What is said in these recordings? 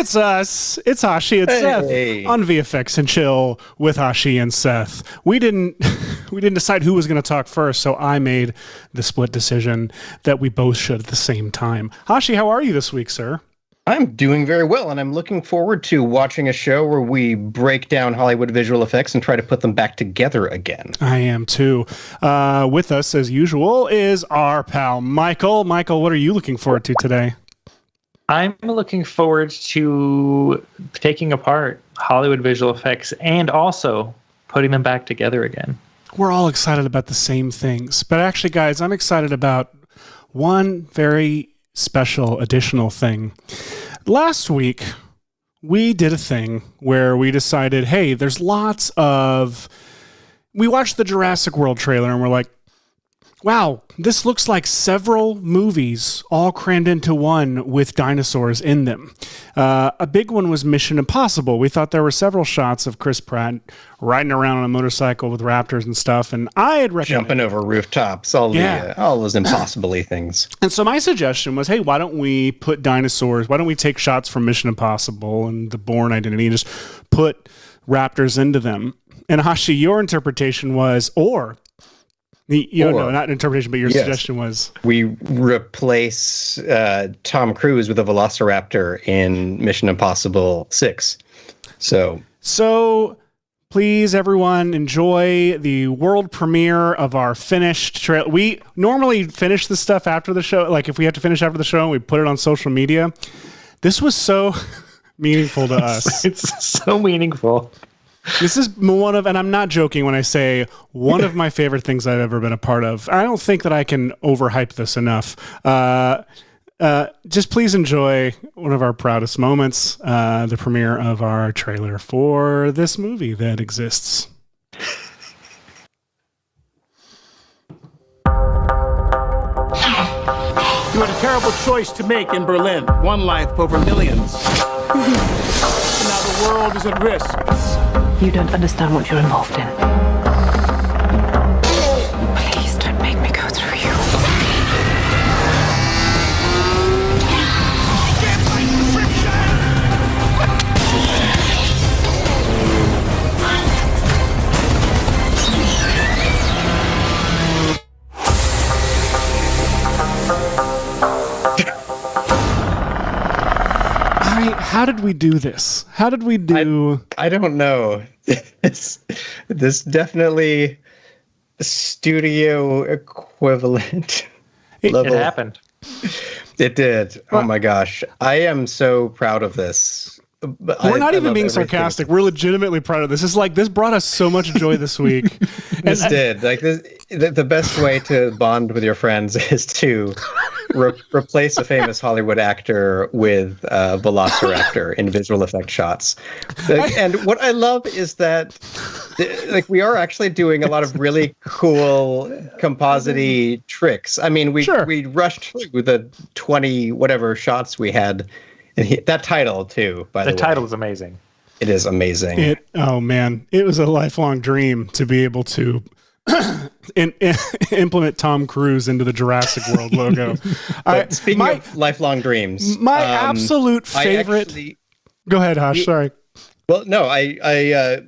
It's us. It's Hashi and Seth on VFX and Chill with Hashi and Seth. We didn't decide who was going to talk first, so I made the split decision that we both should at the same time. Hashi, how are you this week, sir? I'm doing very well, and I'm looking forward to watching a show where we break down Hollywood visual effects and try to put them back together again. I am too. With us, as usual, is our pal Michael. Michael, what are you looking forward to today? I'm looking forward to taking apart Hollywood visual effects and also putting them back together again. We're all excited about the same things. But actually, guys, I'm excited about one very special additional thing. Last week, we did a thing where we decided, hey, there's lots of... We watched the Jurassic World trailer and we're like, wow, this looks like several movies all crammed into one with dinosaurs in them. A big one was Mission Impossible. We thought there were several shots of Chris Pratt riding around on a motorcycle with raptors and stuff, and I had recommended... Jumping over rooftops, all those impossible-y things. And so my suggestion was, hey, why don't we put dinosaurs, why don't we take shots from Mission Impossible and the Bourne Identity and just put raptors into them? And Hashi, your interpretation was, no, not interpretation, but your suggestion was... We replace Tom Cruise with a Velociraptor in Mission Impossible 6. So please, everyone, enjoy the world premiere of our finished trailer. We normally finish the stuff after the show. Like, if we have to finish after the show, we put it on social media. This was so meaningful to us. It's so meaningful. This is one of, and I'm not joking when I say one of my favorite things I've ever been a part of. I don't think that I can overhype this enough. Just please enjoy one of our proudest moments, the premiere of our trailer for this movie that exists. You had a terrible choice to make in Berlin. One life over millions. Now the world is at risk. You don't understand what you're involved in. Please don't make me go through you. How did we do this? How did we do... I don't know. This definitely studio equivalent. It happened. It did. Oh my gosh. I am so proud of this. We're not even being sarcastic. We're legitimately proud of this. This brought us so much joy this week. This did. Like this, the best way to bond with your friends is to replace a famous Hollywood actor with a Velociraptor in visual effect shots. And what I love is that we are actually doing a lot of really cool composite-y tricks. I mean, we rushed through the 20 whatever shots we had. And that title too, by the way. The title is amazing. It is amazing. Oh man, it was a lifelong dream to be able to implement Tom Cruise into the Jurassic World logo. Speaking of lifelong dreams, my absolute favorite. Go ahead, Hosh. Sorry. Well, no, I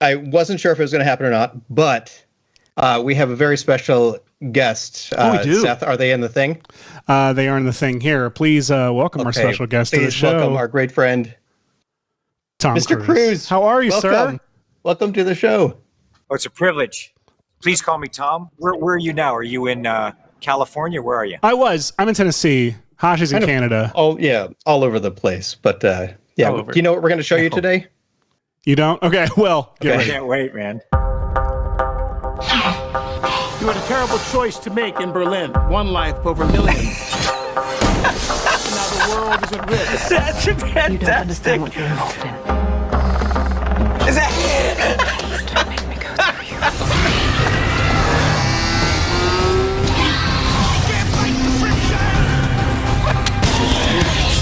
wasn't sure if it was going to happen or not, but we have a very special guest. We do. Seth, are they in the thing? They are in the thing here. Please welcome our special guest to the show. Welcome our great friend, Tom Mr. Cruise. How are you, sir? Welcome to the show. Oh, it's a privilege. Please call me Tom. Where are you now? Are you in California? Where are you? I'm in Tennessee. Hashi's in Canada. Oh, yeah. All over the place. But do you know what we're going to show you today? You don't? Okay, well. I can't wait, man. You had a terrible choice to make in Berlin. One life over millions. Now the world is at risk. That's fantastic. You don't understand what you're involved in. Is that... Please don't make me go through you.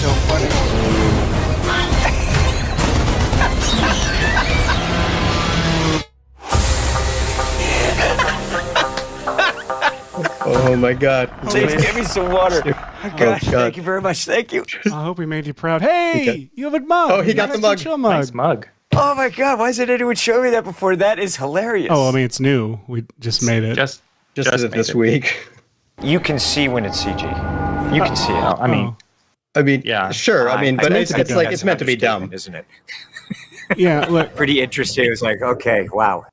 So funny. Oh my God. Please give me some water. Oh, God, thank you very much. Thank you. I hope we made you proud. Hey, you have a mug. Oh, he got the mug. Chill Nice mug. Oh my God, why hasn't anyone shown me that before? That is hilarious. Oh, I mean, it's new. We just made it. Just Just did it made this week. You can see when it's CG. You can see it. I mean, I mean, Yeah. sure. I mean, but it's think like that's it's an meant to be dumb. understatement, isn't it? Yeah, look. Pretty interesting. It was like, okay, wow.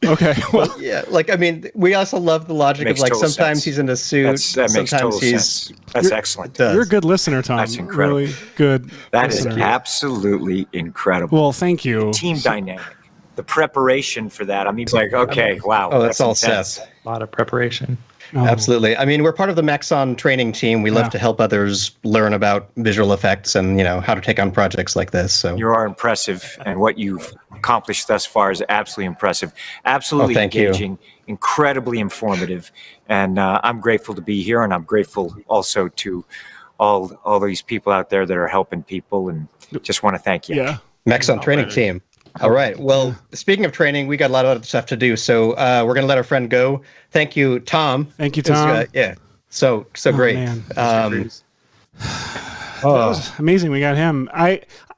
Okay. Well, Yeah, like I mean, we also love the logic of Makes like total sometimes sense. he's in a suit, That makes sometimes total he's sense. That's excellent. does. you're a good listener, Tom. That's incredible. Really good That is listener. absolutely incredible. Well, thank you. Team dynamic. The preparation for that. I mean, it's like, okay, wow. Oh, that's all intense. Seth. a lot of preparation. Oh. Absolutely. I mean, we're part of the Maxon training team. We love Yeah. to help others learn about visual effects and, you know, how to take on projects like this. So You are impressive, and what you've accomplished thus far is absolutely impressive. Absolutely thank you. engaging, incredibly informative, and I'm grateful to be here, and I'm grateful also to all these people out there that are helping people, and just want to thank you. Yeah. Maxon training team. All right. Well, speaking of training, we got a lot of other stuff to do. So we're going to let our friend go. Thank you, Tom. Thank you, 'Cause, Tom. yeah. So great. man. Oh, That was amazing. We got him.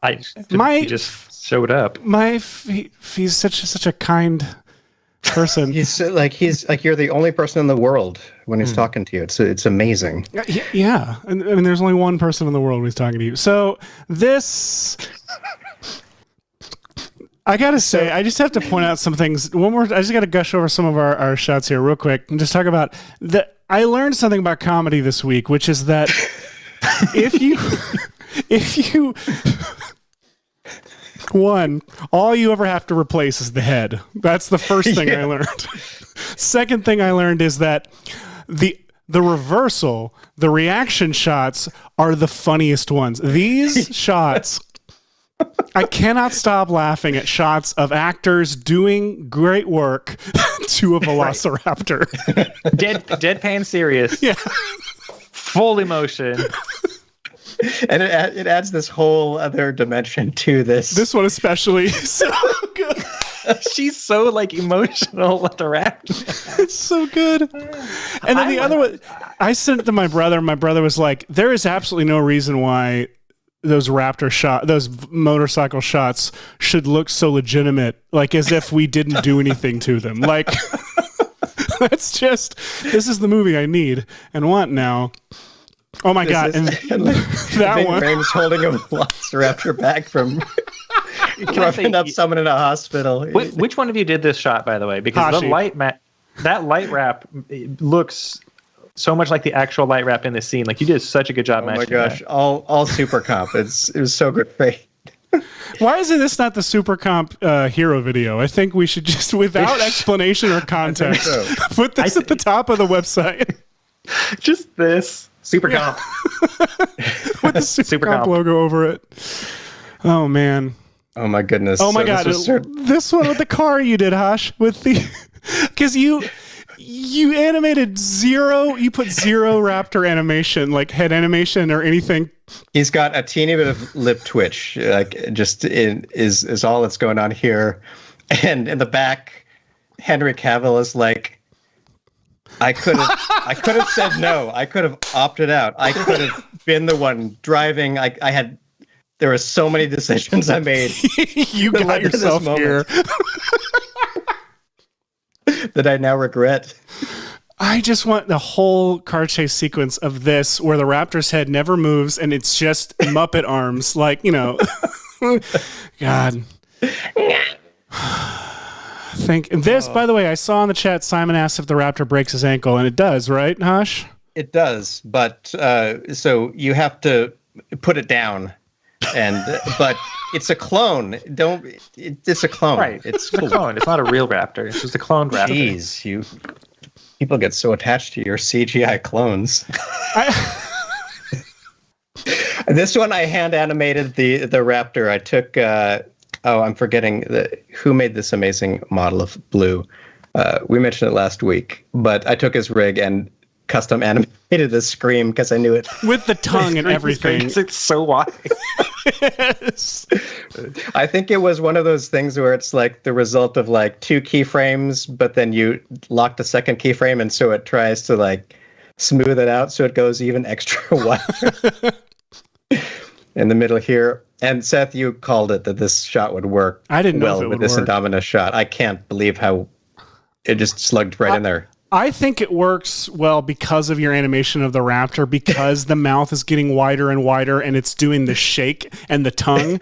He just showed up. He's such a kind person. he's like you're the only person in the world when he's talking to you. It's amazing. Yeah. And I mean, there's only one person in the world who's talking to you. So this, I gotta say, I just have to point out some things. One more, I just gotta gush over some of our shots here real quick and just talk about that. I learned something about comedy this week, which is that if you one, all you ever have to replace is the head. That's the first thing I learned. Second thing I learned is that the reversal, the reaction shots are the funniest ones. These shots, I cannot stop laughing at shots of actors doing great work to a velociraptor. Deadpan serious. Yeah. Full emotion. And it adds this whole other dimension to this. This one especially is so good. She's so like emotional with the raptor. It's so good. And then the other one, I sent it to my brother. My brother was like, there is absolutely no reason why those motorcycle shots should look so legitimate, like as if we didn't do anything to them. Like, this is the movie I need and want now. Oh my God. And that one. Rame's holding a velociraptor back from roughing up someone in a hospital. Which one of you did this shot, by the way? Because Hashi. that light wrap looks so much like the actual light wrap in this scene. Like you did such a good job Oh my matching gosh, that. all super comp. It was so great. Why isn't this not the Super Comp hero video? I think we should just, without explanation or context, so. put this at the top of the website. Just this. Super comp. With the Super Comp logo over it. Oh, man. Oh my goodness. Oh, my So God. this was This one with the car you did, Hosh, with the... Because you animated zero, you put zero raptor animation, like head animation or anything. He's got a teeny bit of lip twitch, like is all that's going on here. And in the back, Henry Cavill is like, I could have said no. I could have opted out. I could have been the one driving. There were so many decisions I made. You that got led to this yourself moment. here. That I now regret. I just want the whole car chase sequence of this where the raptor's head never moves and it's just Muppet arms. Like, you know, God. By the way, I saw in the chat, Simon asked if the raptor breaks his ankle, and it does, right, Hosh? It does, but so you have to put it down, but it's a clone. It's a clone. Right. It's a clone. It's not a real raptor. It's just a cloned raptor. Jeez, people get so attached to your CGI clones. This one I hand animated the raptor. I took I'm forgetting who made this amazing model of Blue. We mentioned it last week, but I took his rig and custom animated the scream because I knew it. With the tongue and everything. It's so wide. Yes. I think it was one of those things where it's like the result of like two keyframes, but then you lock the second keyframe, and so it tries to like smooth it out so it goes even extra wide in the middle here. And Seth, you called it that this shot would work. I didn't know well if it with would this work. Indominus shot. I can't believe how it just slugged right in there. I think it works well because of your animation of the raptor, because the mouth is getting wider and wider and it's doing the shake and the tongue.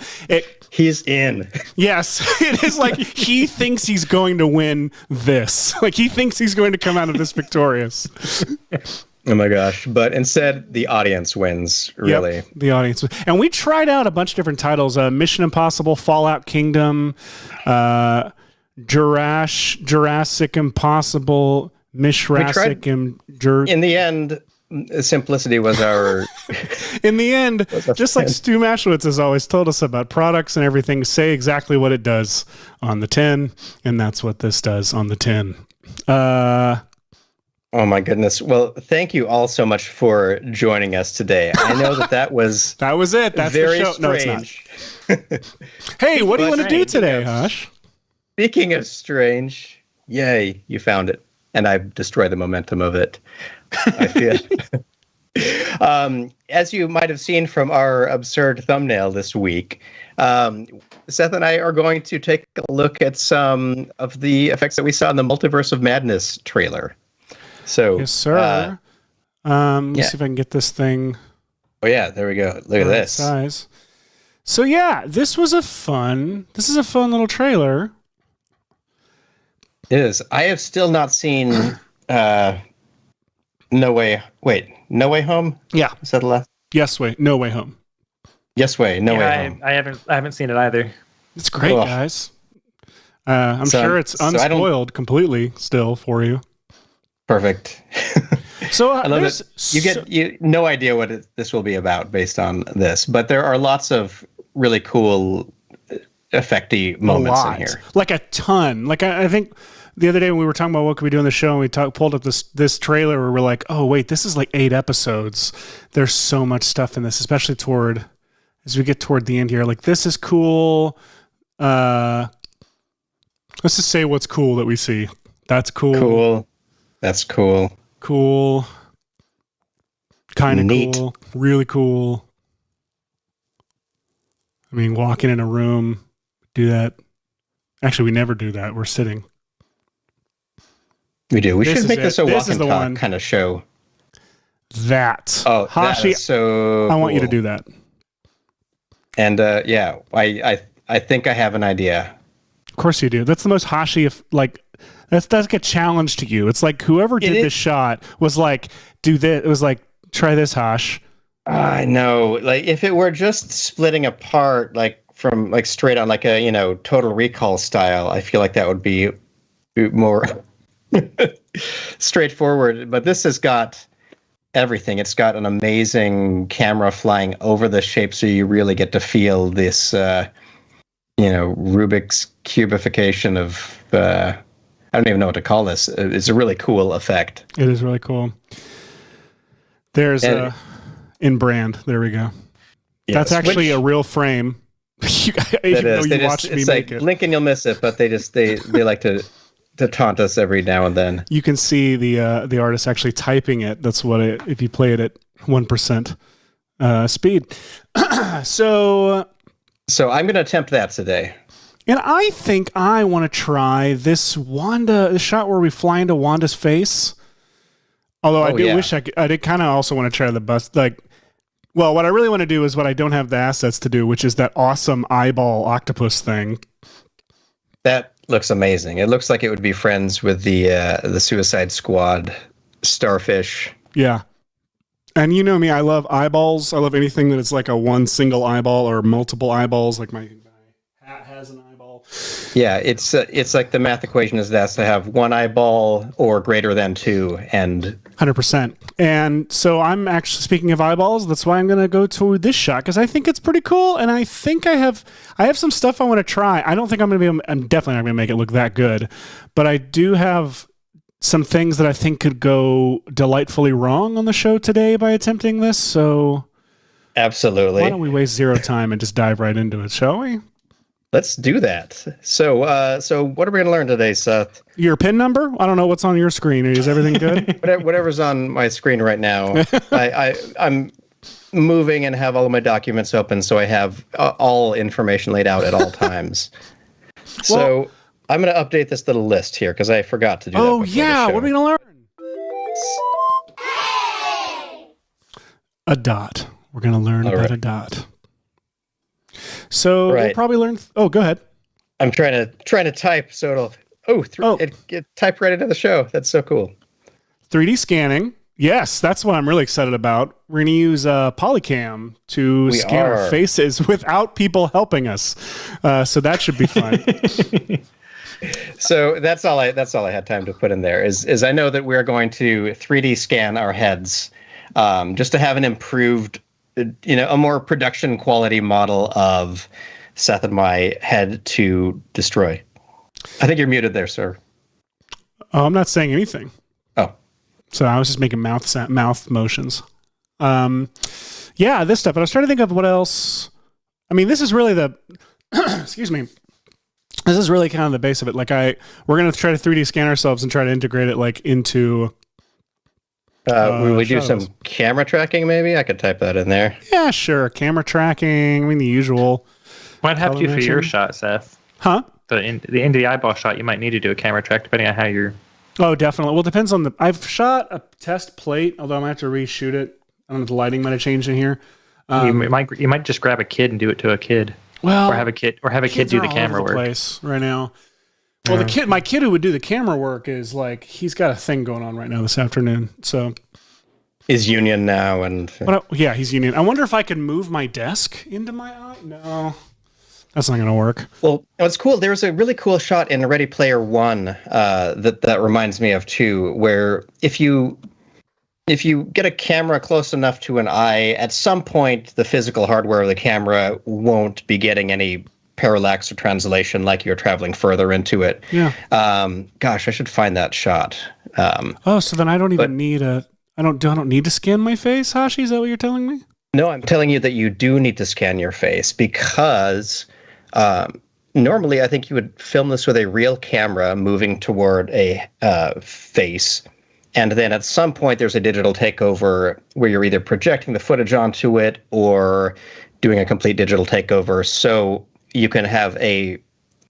He's in. Yes, it is like he thinks he's going to win this. Like he thinks he's going to come out of this victorious. Oh my gosh. But instead, the audience wins, really. Yep, the audience. And we tried out a bunch of different titles. Mission Impossible, Fallout Kingdom, Jurassic Impossible, Mishrassic, and in the end, simplicity was our... In the end, just like Stu Maschwitz has always told us about products and everything, say exactly what it does on the tin, and that's what this does on the tin. Oh my goodness. Well, thank you all so much for joining us today. I know that was... That was it. That's very the show. strange. No, it's not. Hey, what do you want to do today, of- Hush? Speaking of strange, yay, you found it. And I've destroyed the momentum of it. I feel. As you might have seen from our absurd thumbnail this week, Seth and I are going to take a look at some of the effects that we saw in the Multiverse of Madness trailer. So, Yes, sir. Let me yeah. see if I can get this thing Oh yeah, there we go. Look at right this. size. So yeah, this is a fun little trailer. It is. I have still not seen No Way Home? Yeah. Is that the last? No Way Home. Yes Way, No Way Yeah, Home. I haven't seen it either. It's great, Ugh. guys. I'm So- sure it's so I don't- unspoiled completely still for you. Perfect. So I love there's it. You get no idea what this will be about based on this, but there are lots of really cool, effecty moments in here. Like a ton. Like I think the other day when we were talking about what could we do in the show, and we pulled up this trailer where we're like, oh wait, this is like 8 episodes. There's so much stuff in this, especially as we get toward the end here. Like this is cool. Let's just say what's cool that we see. That's cool. Cool. That's cool. Cool. Kind of Neat. cool. Really cool. I mean, walking in a room, do that. Actually, we never do that. We're sitting. We do. We This should is make it. this a This walk is and the talk one. kind of show. That. Oh, Hashi, that is so I want you to cool. do that. And yeah, I think I have an idea. Of course you do. That's the most Hashi, that's like a challenge to you. It's like whoever did is. this shot was like, do this. It was like, try this, Hash. I know. Like if it were just splitting apart, like from like straight on, like a Total Recall style, I feel like that would be more straightforward. But this has got everything. It's got an amazing camera flying over the shape, so you really get to feel this, Rubik's cubification of. I don't even know what to call this. It's a really cool effect. It is really cool. There's in brand. There we go. Yes. That's actually Which- a real frame. That Even though is. you watched me It's make like it. blink and you'll miss it, but they like to taunt us every now and then. You can see the artist actually typing it. That's what if you play it at 1% speed. So I'm going to attempt that today. and I think I want to try this shot where we fly into Wanda's face. Although I do wish I did kind of also want to try the bust. Well, what I really want to do is what I don't have the assets to do, which is that awesome eyeball octopus thing. That looks amazing. It looks like it would be friends with the Suicide Squad starfish. Yeah. And you know me, I love eyeballs. I love anything that is like a one single eyeball or multiple eyeballs. Like my hat has an eyeball. Yeah, it's like the math equation is that it has to have one eyeball or greater than 2, and 100%. And so I'm actually, speaking of eyeballs, that's why I'm going to go to this shot because I think it's pretty cool. And I think I have some stuff I want to try. I don't think I'm definitely not going to make it look that good, but I do have some things that I think could go delightfully wrong on the show today by attempting this. So absolutely. why don't we waste zero time and just dive right into it, shall we? Let's do that. So, so what are we going to learn today, Seth? Your PIN number? I don't know what's on your screen. Is everything good? Whatever's on my screen right now. I'm moving and have all of my documents open, so I have all information laid out at all times. So I'm going to update this little list here because I forgot to do that. Oh, yeah. What are we going to learn? A dot. We're going to learn about a dot. So we'll probably learn. Oh, go ahead. I'm trying to type so it'll. It type right into the show. That's so cool. 3D scanning. Yes, that's what I'm really excited about. We're going to use Polycam to scan our faces without people helping us. So that should be fun. So that's all I had time to put in there. Is I know that we're going to 3D scan our heads, just to have an improved, a more production quality model of Seth and my head to destroy. I think you're muted there, sir. Oh, I'm not saying anything. Oh, so I was just making mouth motions. Yeah, this stuff. But I was trying to think of what else. I mean, this is really the. Excuse me. This is really kind of the base of it. Like we're gonna try to 3D scan ourselves and try to integrate it like into. Will we do some camera tracking? Maybe I could type that in there. Yeah, sure. Camera tracking. I mean, the usual. Might have to for your shot, Seth. Huh? The into the eyeball shot, you might need to do a camera track depending on how you're. Oh, definitely. Well, it depends on I've shot a test plate, although I might have to reshoot it. I don't know if the lighting might have changed in here. You might just grab a kid and do it to a kid. Well, or have a kid do the camera work. Place right now. Well, my kid who would do the camera work is like he's got a thing going on right now this afternoon. So is union now yeah, he's union. I wonder if I can move my desk into my eye. No, that's not going to work. Well, it's cool. There's a really cool shot in Ready Player One that reminds me of too, where if you get a camera close enough to an eye, at some point the physical hardware of the camera won't be getting any parallax or translation like you're traveling further into it. Yeah. Gosh, I should find that shot. So then I don't even need I don't need to scan my face, Hashi? Is that what you're telling me? No, I'm telling you that you do need to scan your face because normally I think you would film this with a real camera moving toward a face. And then at some point, there's a digital takeover where you're either projecting the footage onto it or doing a complete digital takeover. So you can have a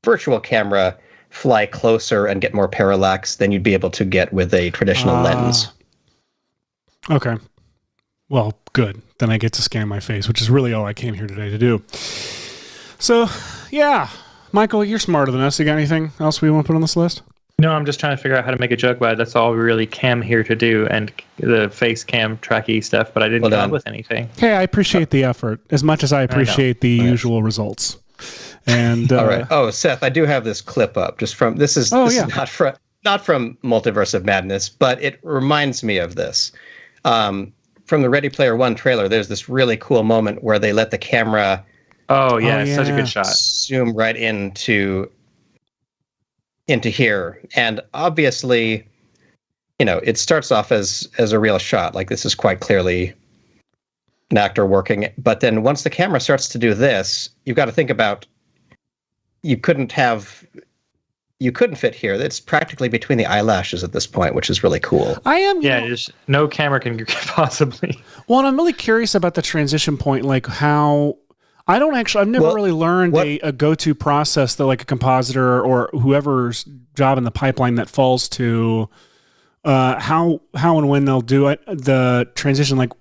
virtual camera fly closer and get more parallax than you'd be able to get with a traditional lens. Okay. Well, good. Then I get to scan my face, which is really all I came here today to do. So, yeah. Michael, you're smarter than us. You got anything else we want to put on this list? No, I'm just trying to figure out how to make a joke about it. That's all we really cam here to do, and the face cam tracky stuff, but I didn't come up with anything. Hey, I appreciate the effort as much as I appreciate the usual results. And all right. Oh, Seth, I do have this clip up just from this is not from Multiverse of Madness, but it reminds me of this. From the Ready Player One trailer, there's this really cool moment where they let the camera it's such a good shot. Zoom right into here, and obviously it starts off as a real shot, like this is quite clearly an actor working, but then once the camera starts to do this, you've got to think about you couldn't fit here. It's practically between the eyelashes at this point, which is really cool. Just no camera can possibly. Well, and I'm really curious about the transition point, like how I've never really learned a go-to process that like a compositor or whoever's job in the pipeline that falls to how and when they'll do it, the transition. Like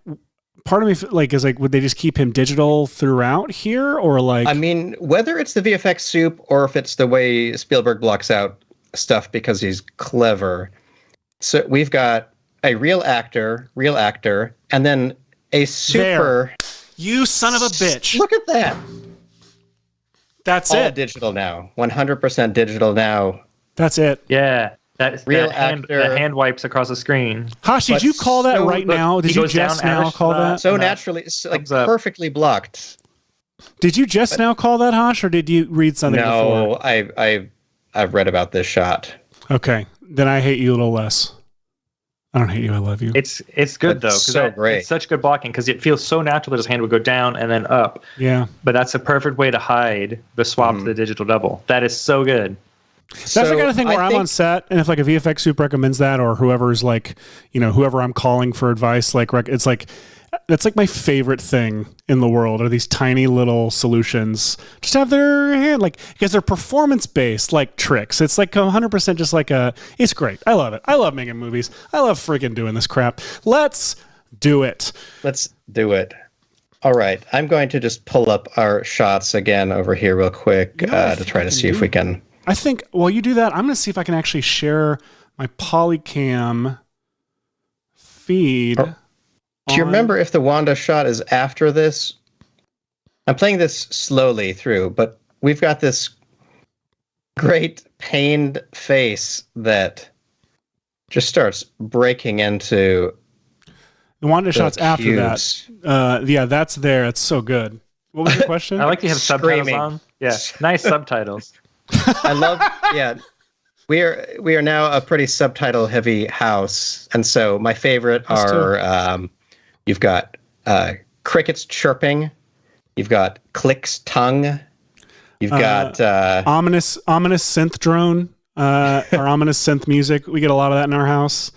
part of me like is like, would they just keep him digital throughout here, or like? I mean, whether it's the VFX soup or if it's the way Spielberg blocks out stuff because he's clever. So we've got a real actor, and then a super. You son of a bitch. Look at that. That's all it. Digital now. 100% digital now. That's it. Yeah. That's real actor. The hand wipes across the screen. Hashi, did you call that right now? Did you just now call that? So naturally, like perfectly blocked. Did you just now call that, Hash, or did you read something before? No, I've read about this shot. Okay. Then I hate you a little less. I don't hate you. I love you. It's good though. That's so great. It's such good blocking because it feels so natural that his hand would go down and then up. Yeah. But that's a perfect way to hide the swap to the digital double. That is so good. That's the kind of thing where I'm on set, and if like a VFX soup recommends that, or whoever's like, whoever I'm calling for advice, like it's like that's like my favorite thing in the world are these tiny little solutions. Just have their hand because they're performance based like tricks. It's like 100% just like it's great. I love it. I love making movies. I love freaking doing this crap. Let's do it. Let's do it. All right. I'm going to just pull up our shots again over here real quick to try to see if we can. I think while you do that, I'm going to see if I can actually share my Polycam feed. Do you remember if the Wanda shot is after this? I'm playing this slowly through, but we've got this great pained face that just starts breaking into the Wanda shot's after cubes. that. Yeah, that's there. It's so good. What was your question? I like to have subtitles Screaming. on. Yeah, nice subtitles. I love, yeah. We are now a pretty subtitle heavy house, and so my favorite are you've got crickets chirping, you've got Click's tongue, you've got ominous synth drone or ominous synth music. We get a lot of that in our house.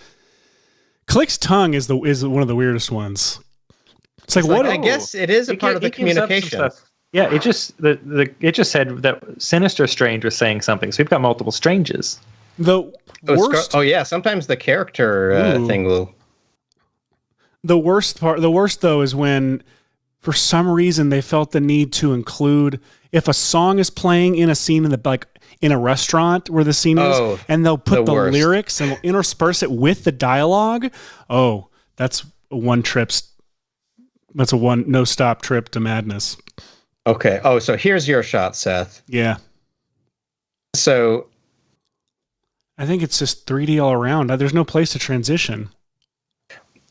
Click's tongue is one of the weirdest ones. It's like what? I guess it is a part of the communication. Yeah, it just it just said that Sinister Strange was saying something. So we've got multiple Stranges. The worst. Sometimes the character thing will. The worst though is when, for some reason, they felt the need to include if a song is playing in a scene in a restaurant where the scene is, and they'll put the lyrics and they'll intersperse it with the dialogue. Oh, that's a no-stop trip to madness. Okay. Oh, so here's your shot, Seth. Yeah. So I think it's just 3D all around. There's no place to transition.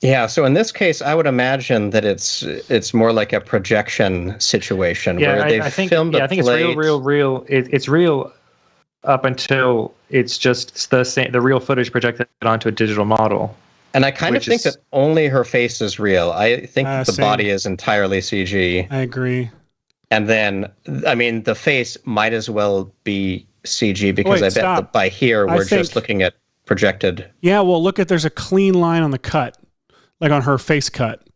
Yeah. So in this case, I would imagine that it's more like a projection situation where they've filmed. I think it's real. It's real up until it's just the real footage projected onto a digital model. And I kind of think that only her face is real. I think the same. body is entirely CG. I agree. And then, I mean, the face might as well be CG because I bet that by here we're just looking at projected. Yeah, well, there's a clean line on the cut, like on her face cut.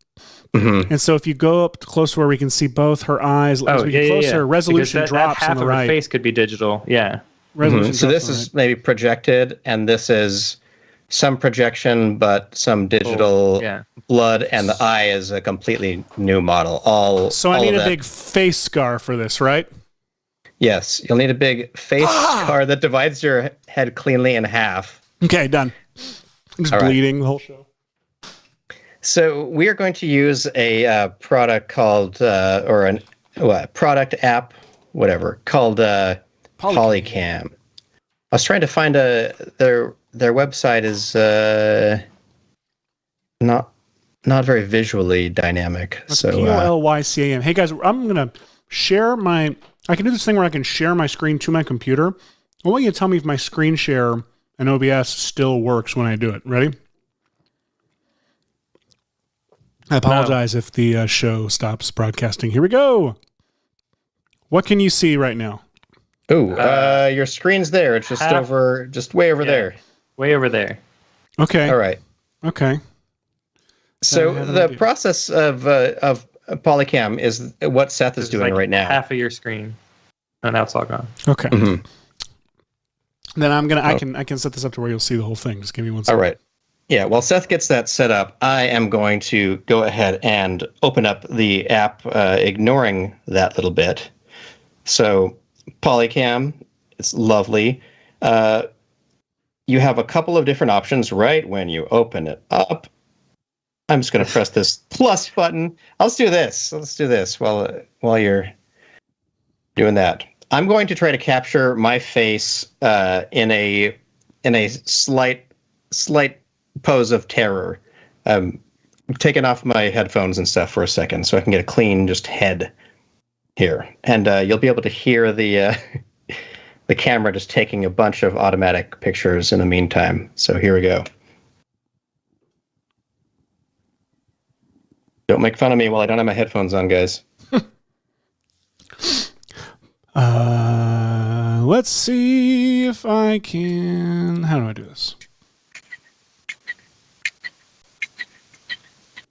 Mm-hmm. And so if you go up close where we can see both her eyes, as we get closer, resolution drops half on the of right. Her face could be digital. Yeah. Resolution So this is maybe projected, and this is some projection, but some digital blood, and the eye is a completely new model. So I need a big face scar for this, right? Yes, you'll need a big face scar that divides your head cleanly in half. Okay, done. I'm just bleeding the whole show. So we are going to use a product called, product app, whatever, called Polycam. I was trying to find their website is not very visually dynamic. That's so Polycam. Hey guys, I'm gonna share my. I can do this thing where I can share my screen to my computer. I want you to tell me if my screen share and OBS still works when I do it. Ready? I apologize if the show stops broadcasting. Here we go. What can you see right now? Oh, your screen's there. It's just way over there. Way over there. Okay. All right. Okay. So the process of Polycam is what Seth is doing right now. Half of your screen. And now it's all gone. Okay. Mm-hmm. Then I can set this up to where you'll see the whole thing. Just give me one second. All right. Yeah, while Seth gets that set up, I am going to go ahead and open up the app, ignoring that little bit. So Polycam, it's lovely. You have a couple of different options right when you open it up. I'm just going to press this plus button. Let's do this while you're doing that. I'm going to try to capture my face in a slight pose of terror. I'm taking off my headphones and stuff for a second so I can get a clean just head here, and you'll be able to hear the camera just taking a bunch of automatic pictures in the meantime. So here we go. Don't make fun of me while I don't have my headphones on, guys. Let's see if I can. How do I do this?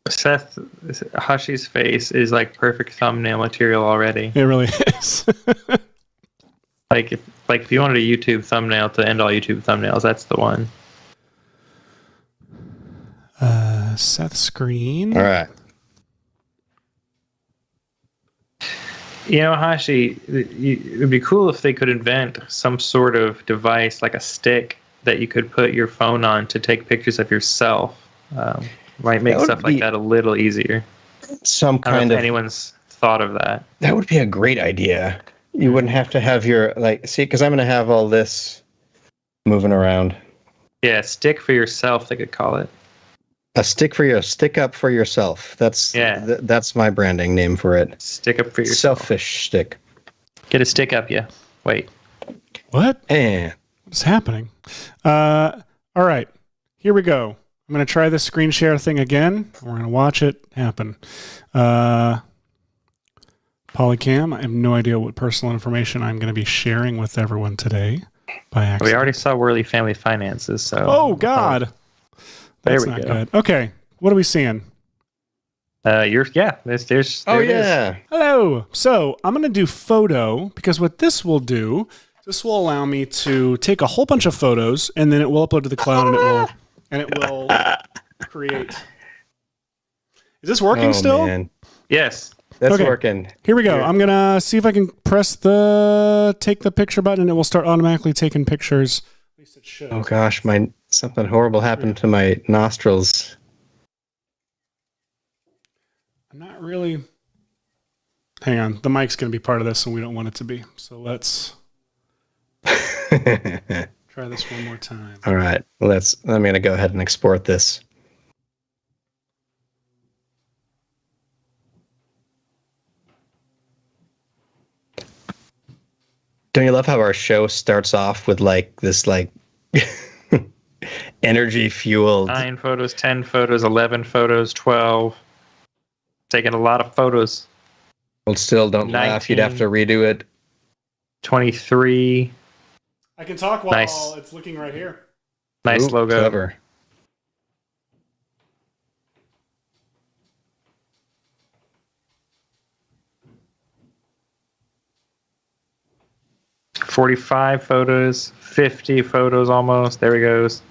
Seth, Hashi's face is like perfect thumbnail material already. It really is. If you wanted a YouTube thumbnail to end all YouTube thumbnails, that's the one. Seth screen. All right. You know, Hashi, it would be cool if they could invent some sort of device, like a stick, that you could put your phone on to take pictures of yourself. Might make stuff like that a little easier. Some I don't kind know of. if anyone's thought of that. That would be a great idea. You wouldn't have to have your because I'm going to have all this moving around. Yeah, stick for yourself, they could call it. A stick up for yourself. That's that's my branding name for it. Stick up for yourself. Selfish stick. Get a stick up, yeah. Wait. What? And What's happening? All right, here we go. I'm going to try this screen share thing again. We're going to watch it happen. Polycam, I have no idea what personal information I'm going to be sharing with everyone today by accident. We already saw Whirly Family Finances, so... Oh, God. There That's we not go. good. Okay, what are we seeing? There's oh there it is. yeah. Hello. So I'm going to do photo because what this will do, this will allow me to take a whole bunch of photos and then it will upload to the cloud and it will create. Is this working still? Man. Yes. That's Okay. working. Here we go. Here. I'm going to see if I can press the take the picture button and it will start automatically taking pictures. At least it should. Oh gosh, something horrible happened to my nostrils. I'm not really. Hang on. The mic's going to be part of this and we don't want it to be. So let's try this one more time. All right. I'm going to go ahead and export this. Don't you love how our show starts off with this energy fueled? 9 photos, 10 photos, 11 photos, 12. Taking a lot of photos. Well, still don't laugh. You'd have to redo it. 23. I can talk while Nice. it's looking right here. Nice Ooh, logo. Clever. $45 photos, 50 photos almost. There he goes.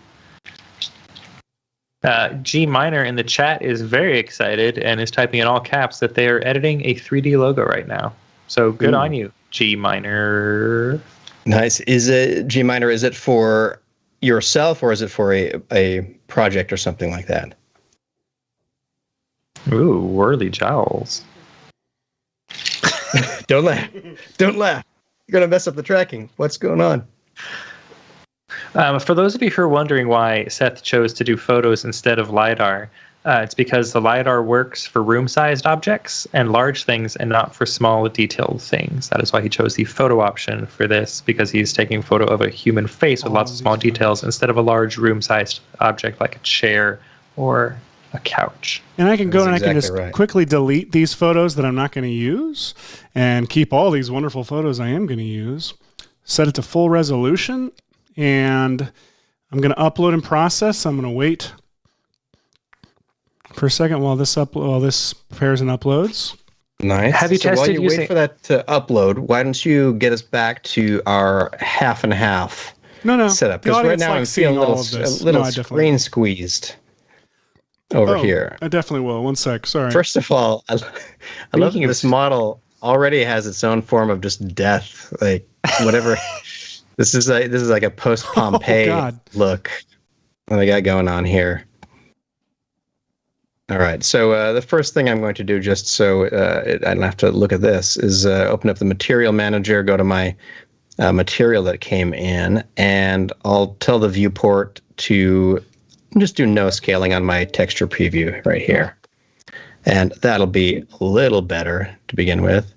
G Minor in the chat is very excited and is typing in all caps that they are editing a 3D logo right now. So good on you, G Minor. Nice. Is it G Minor? Is it for yourself or is it for a project or something like that? Ooh, whirly jowls. Don't laugh. Don't laugh. You're gonna mess up the tracking. What's going on? For those of you who are wondering why Seth chose to do photos instead of LiDAR, it's because the LiDAR works for room-sized objects and large things and not for small, detailed things. That is why he chose the photo option for this, because he's taking a photo of a human face with lots of small details instead of a large room-sized object like a chair or a couch. And I can go That's and I can exactly just right. quickly delete these photos that I'm not going to use and keep all these wonderful photos I am going to use. Set it to full resolution and I'm going to upload and process. I'm going to wait for a second while this prepares and uploads. Nice. Have you so while tested you using- wait for that to upload, why don't you get us back to our half and half No. setup? The Because right audience now I'm likes feeling seeing a all of this. little No, I definitely screen will. squeezed over here. I definitely will. One sec. Sorry. First of all, I love that Speaking of- this model already has its own form of just death, like whatever. This is like a post Pompeii God. look that I got going on here. All right, so the first thing I'm going to do, just so I don't have to look at this, is open up the material manager, go to my material that came in, and I'll tell the viewport to just do no scaling on my texture preview right here. And that'll be a little better to begin with.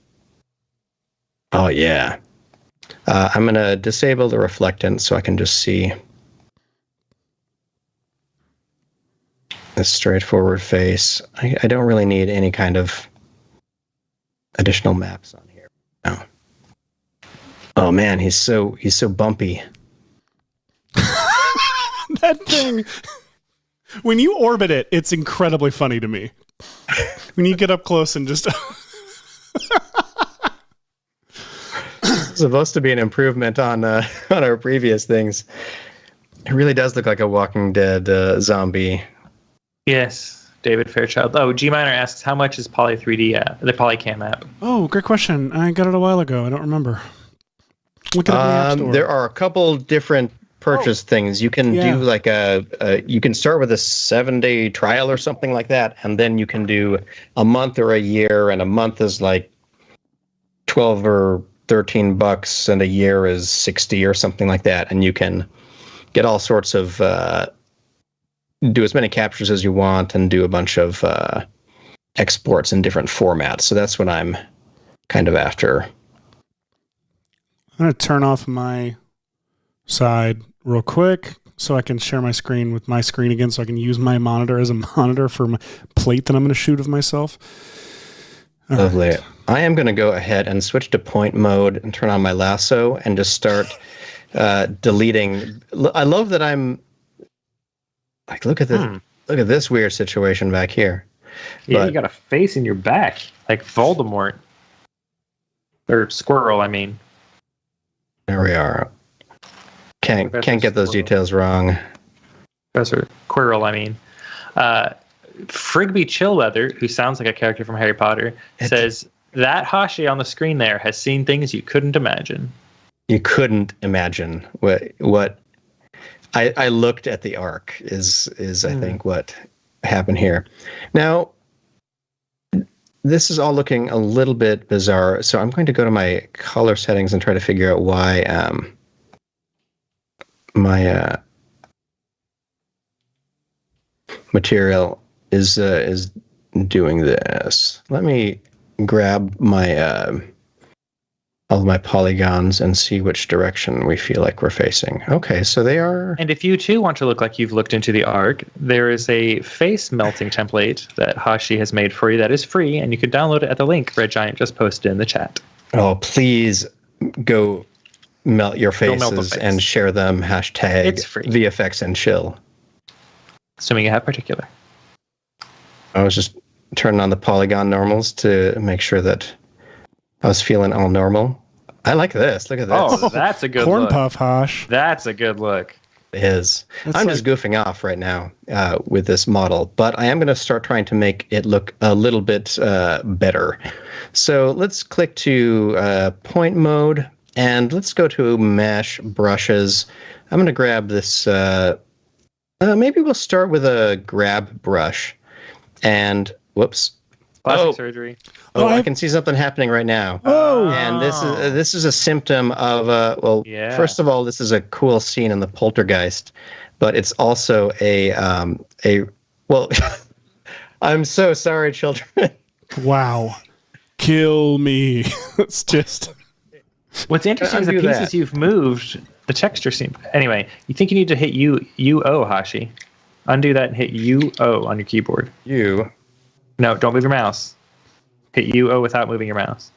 Oh, yeah. I'm going to disable the reflectance so I can just see. a straightforward face. I don't really need any kind of additional maps on here. No. Oh man, he's so bumpy. That thing, when you orbit it, it's incredibly funny to me. When you get up close and just It's supposed to be an improvement on our previous things. It really does look like a Walking Dead zombie. Yes, David Fairchild. Oh, G Miner asks, how much is Poly 3D the Polycam app? Oh, great question. I got it a while ago. I don't remember. Look it up in the App Store. There are a couple different purchase things. You can do like you can start with a 7-day trial or something like that, and then you can do a month or a year, and a month is like 12 or $13, and a year is 60 or something like that, and you can get all sorts of do as many captures as you want and do a bunch of exports in different formats. So that's what I'm kind of after. I'm going to turn off my side real quick so I can share my screen with my screen again, so I can use my monitor as a monitor for my plate that I'm going to shoot of myself. All Lovely. right. I am going to go ahead and switch to point mode and turn on my lasso and just start deleting. I love that I'm like, look at this. Look at this weird situation back here. Yeah, you got a face in your back, like Voldemort. Or Squirrel, I mean. There we are. Can't get those Squirrel. details wrong. Professor Quirrell, I mean. Frigby Chillweather, who sounds like a character from Harry Potter, says, that Hashi on the screen there has seen things you couldn't imagine. You couldn't imagine what I looked at. The arc is I think what happened here. Now, this is all looking a little bit bizarre, so I'm going to go to my color settings and try to figure out why my material is doing this. Let me grab my all of my polygons and see which direction we feel like we're facing. Okay, so they are... And if you too want to look like you've looked into the arc, there is a face melting template that Hashi has made for you that is free, and you could download it at the link Red Giant just posted in the chat. Oh, please go melt your Go melt the faces face. and share them. Hashtag It's free. VFX and chill. Assuming you have particular. I was just turning on the polygon normals to make sure that I was feeling all normal. I like this. Look at this. Oh, that's a good Corn look. puff, Hosh. That's a good look. It is. That's I'm just goofing off right now with this model, but I am going to start trying to make it look a little bit better. So let's click to point mode, and let's go to mesh brushes. I'm going to grab this. Maybe we'll start with a grab brush. And whoops. Plastic surgery. Oh, I can see something happening right now. Oh, And this is a symptom of Yeah. first of all, this is a cool scene in the Poltergeist, but it's also a well I'm so sorry, children. wow. Kill me. It's just... What's interesting is the Undo pieces that. you've moved, the texture seems... Anyway, you think you need to hit UO, Hashi. Undo that and hit UO on your keyboard. No, don't move your mouse. Hit UO without moving your mouse.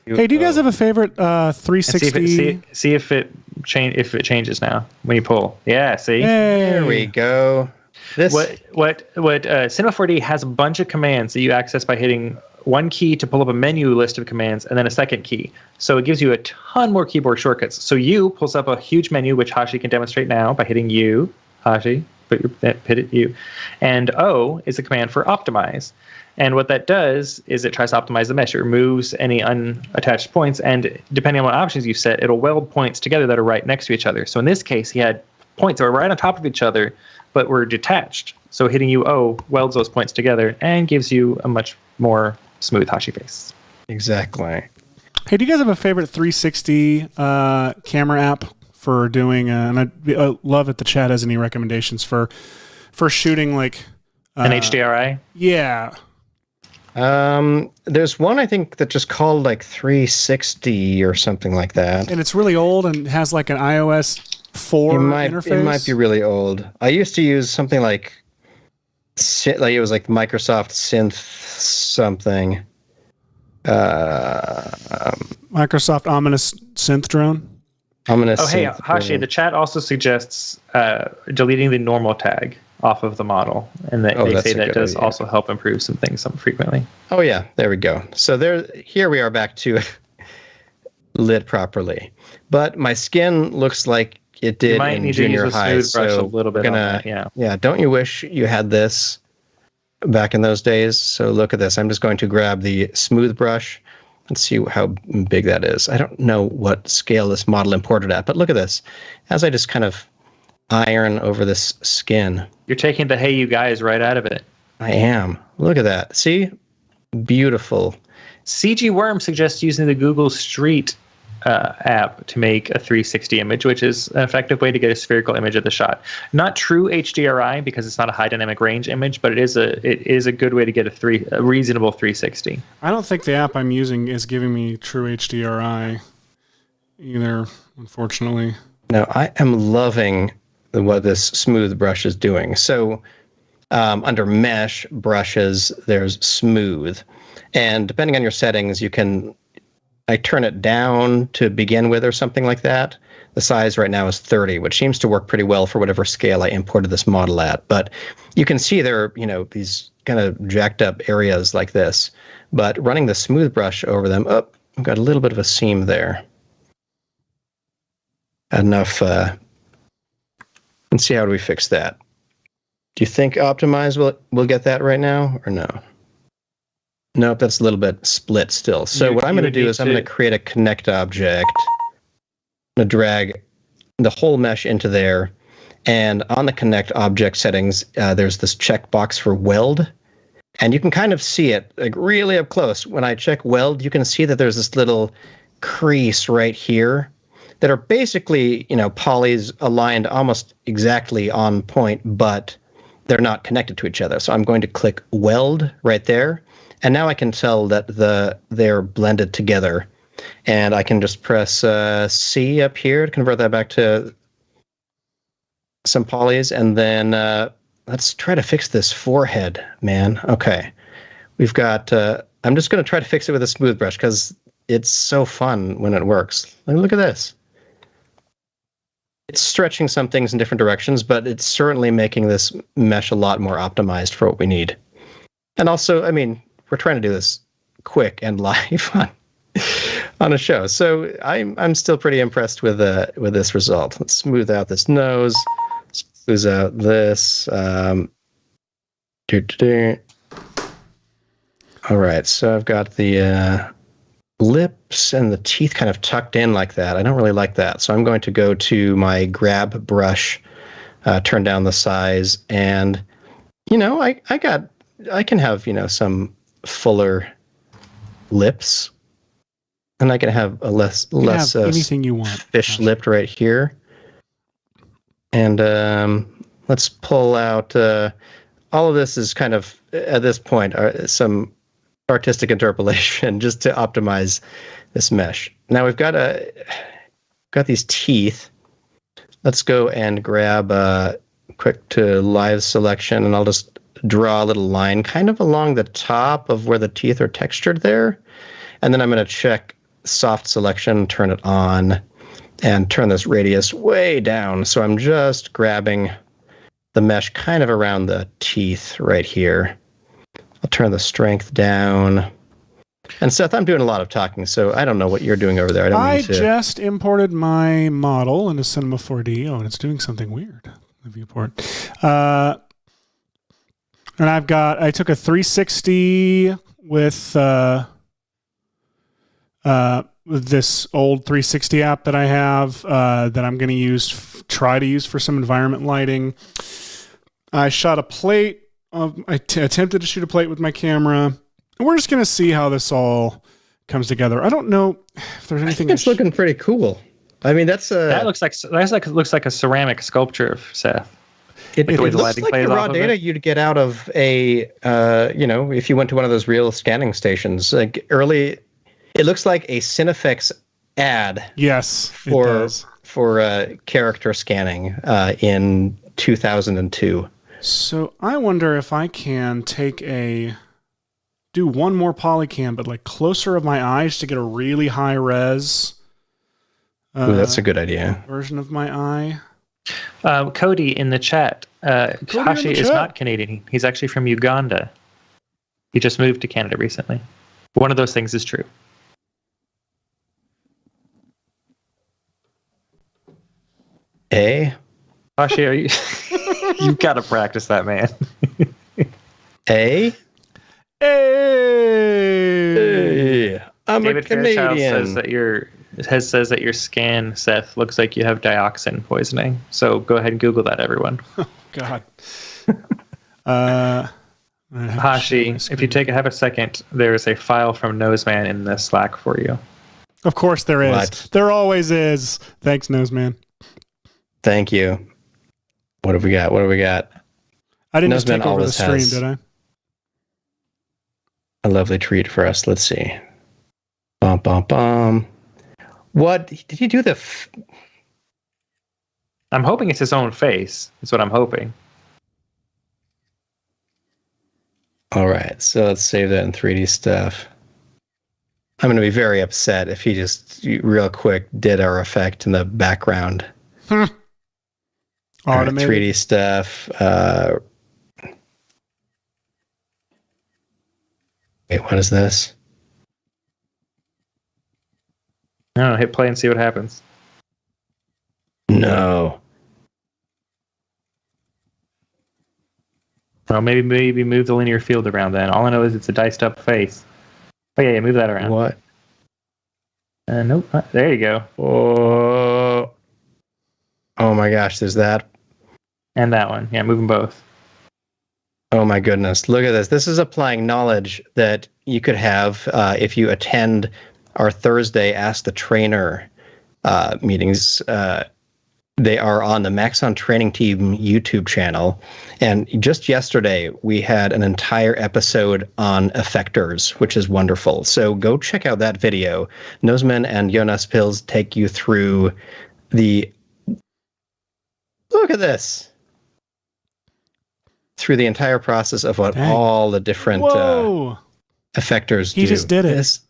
Hey, do you guys have a favorite And 360? see if it changes now when you pull. Yeah, see? Hey. There we go. This What Cinema 4D has a bunch of commands that you access by hitting one key to pull up a menu list of commands and then a second key. So it gives you a ton more keyboard shortcuts. So U pulls up a huge menu, which Hashi can demonstrate now by hitting U. Hashi, hit it U. And O is a command for optimize. And what that does is it tries to optimize the mesh. It removes any unattached points, and depending on what options you set, it'll weld points together that are right next to each other. So in this case, he had points that were right on top of each other, but were detached. So hitting UO welds those points together and gives you a much more smooth Hashi face. exactly. Hey, do you guys have a favorite 360 camera app for doing? And I love if the chat has any recommendations for shooting like An HDRI? Yeah. There's one I think that just called like 360 or something like that. And it's really old and has like an iOS 4 interface. It might be really old. I used to use something like like it was like Microsoft Synth something. Microsoft Ominous Synth Drone. Ominous. Oh, hey, Synth Hashi, drone. the chat also suggests deleting the normal tag off of the model, and they that's say a that good does idea. also help improve some things frequently. Oh yeah, there we go. So here we are back to lit properly, but my skin looks like it did You might in need to junior use a high. smooth brush So a little bit we're on gonna, that, yeah. Don't you wish you had this back in those days? So look at this. I'm just going to grab the smooth brush and see how big that is. I don't know what scale this model imported at, but look at this. As I just kind of iron over this skin. You're taking the "Hey, you guys" right out of it. I am. Look at that. See? Beautiful. CG Worm suggests using the Google Street app to make a 360 image, which is an effective way to get a spherical image of the shot. Not true HDRI because it's not a high dynamic range image, but it is a good way to get a reasonable 360. I don't think the app I'm using is giving me true HDRI either, unfortunately. Now, I am loving what this smooth brush is doing. So under mesh brushes, there's smooth. And depending on your settings, I turn it down to begin with or something like that. The size right now is 30, which seems to work pretty well for whatever scale I imported this model at. But you can see there are, these kind of jacked up areas like this. But running the smooth brush over them, I've got a little bit of a seam there. Enough. Let's see, how do we fix that? Do you think Optimize will get that right now or no? Nope, that's a little bit split still. So what I'm going to do is I'm going to create a connect object. I'm going to drag the whole mesh into there. And on the connect object settings, there's this checkbox for weld. And you can kind of see it like really up close. When I check weld, you can see that there's this little crease right here that are basically, polys aligned almost exactly on point, but they're not connected to each other. So I'm going to click weld right there. And now I can tell that they're blended together. And I can just press C up here to convert that back to some polys. And then let's try to fix this forehead, man. Okay. We've got, I'm just going to try to fix it with a smooth brush because it's so fun when it works. Look at this. It's stretching some things in different directions, but it's certainly making this mesh a lot more optimized for what we need. And also, we're trying to do this quick and live on a show. So I'm still pretty impressed with this result. Let's smooth out this nose. Smooth out this. All right, so I've got the lips and the teeth kind of tucked in like that. I don't really like that. So I'm going to go to my grab brush, turn down the size, and I can have some fuller lips, and I can have a less anything you want, fish lipped right here. And let's pull out all of this is kind of at this point some artistic interpolation just to optimize this mesh. Now we've got these teeth. Let's go and grab quick to live selection, and I'll just draw a little line kind of along the top of where the teeth are textured there. And then I'm going to check soft selection, turn it on, and turn this radius way down. So I'm just grabbing the mesh kind of around the teeth right here. I'll turn the strength down. And Seth, I'm doing a lot of talking, so I don't know what you're doing over there. I just imported my model into Cinema 4D. Oh, and it's doing something weird. The viewport. And I took a 360 with this old 360 app that I have that I'm going to try to use for some environment lighting. I shot a plate. I attempted to shoot a plate with my camera. We're just going to see how this all comes together. I don't know if there's anything. It's looking pretty cool. That looks like a ceramic sculpture, Seth. It looks like the raw data you'd get out of a, if you went to one of those real scanning stations. Like it looks like a Cinefix ad. Yes, for character scanning in 2002. So I wonder if I can do one more polycam, but like closer of my eyes to get a really high res. Ooh, that's a good idea. Version of my eye. Cody in the chat. Hashi is not Canadian. He's actually from Uganda. He just moved to Canada recently. One of those things is true. Hashi, are you? You've got to practice that, man. Hey, I'm David a Canadian. Fairchild says that your scan, Seth, looks like you have dioxin poisoning. So go ahead and Google that, everyone. God. Hashi, if you have a second, there is a file from Noseman in the Slack for you. Of course there is. What? There always is. Thanks, Noseman. Thank you. What have we got? I didn't just Noseman take over the always stream, has did I? a lovely treat for us. Let's see. Bum, bum, bum. What? Did he do I'm hoping it's his own face. That's what I'm hoping. All right, so let's save that in 3D stuff. I'm going to be very upset if he just real quick did our effect in the background. All right, Automated. 3D stuff. Wait, what is this? No, hit play and see what happens. No. Well, maybe move the linear field around then. All I know is it's a diced up face. Oh yeah, move that around. What? Nope. There you go. Oh my gosh, there's that. And that one. Yeah, move them both. Oh my goodness, look at this. This is applying knowledge that you could have if you attend our Thursday Ask the Trainer meetings. They are on the Maxon Training Team YouTube channel. And just yesterday, we had an entire episode on effectors, which is wonderful. So go check out that video. Noseman and Jonas Pils take you through the... Look at this! Through the entire process of what all the different effectors do. He just did it. This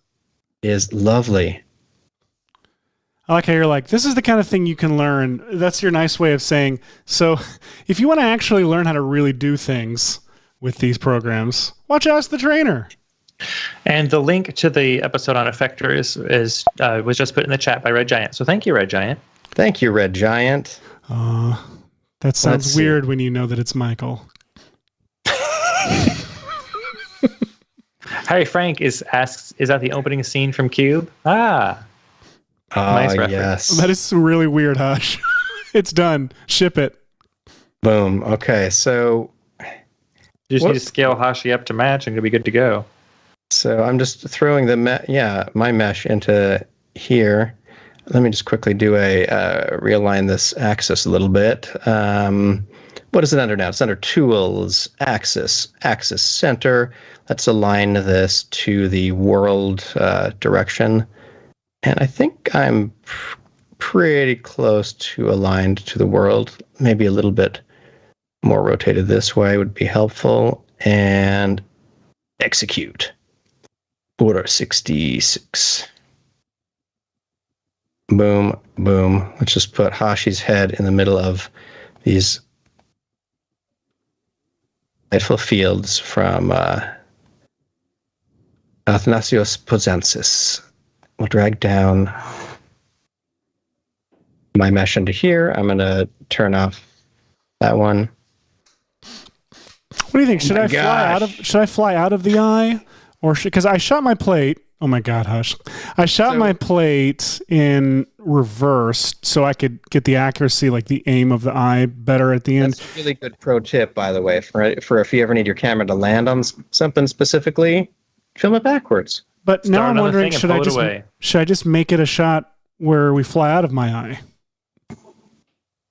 is lovely. I like how you're like, this is the kind of thing you can learn. That's your nice way of saying, so if you want to actually learn how to really do things with these programs, watch Ask the Trainer. And the link to the episode on effectors was just put in the chat by Red Giant. So thank you, Red Giant. Thank you, Red Giant. That sounds weird when you know that it's Michael. Harry Frank is that the opening scene from Cube? Nice reference. Yes. That is really weird, Hush. It's done. Ship it. Boom. Okay, so... You just need to scale Hashi up to match and it'll be good to go. So I'm just throwing my mesh into here. Let me just quickly do realign this axis a little bit. What is it under now? It's under Tools, Axis Center. Let's align this to the world direction. And I think I'm pretty close to aligned to the world. Maybe a little bit more rotated this way would be helpful. And execute. Order 66. Boom, boom. Let's just put Hashi's head in the middle of these delightful fields from Athanasios Pozensis. We'll drag down my mesh into here. I'm going to turn off that one. What do you think? Should I fly out of the eye, or because I shot my plate? Oh my God, Hush! I shot my plate in reverse so I could get the accuracy, like the aim of the eye, better at the end. That's a really good pro tip, by the way, for if you ever need your camera to land on something specifically, film it backwards. But now I'm wondering, should I just make it a shot where we fly out of my eye?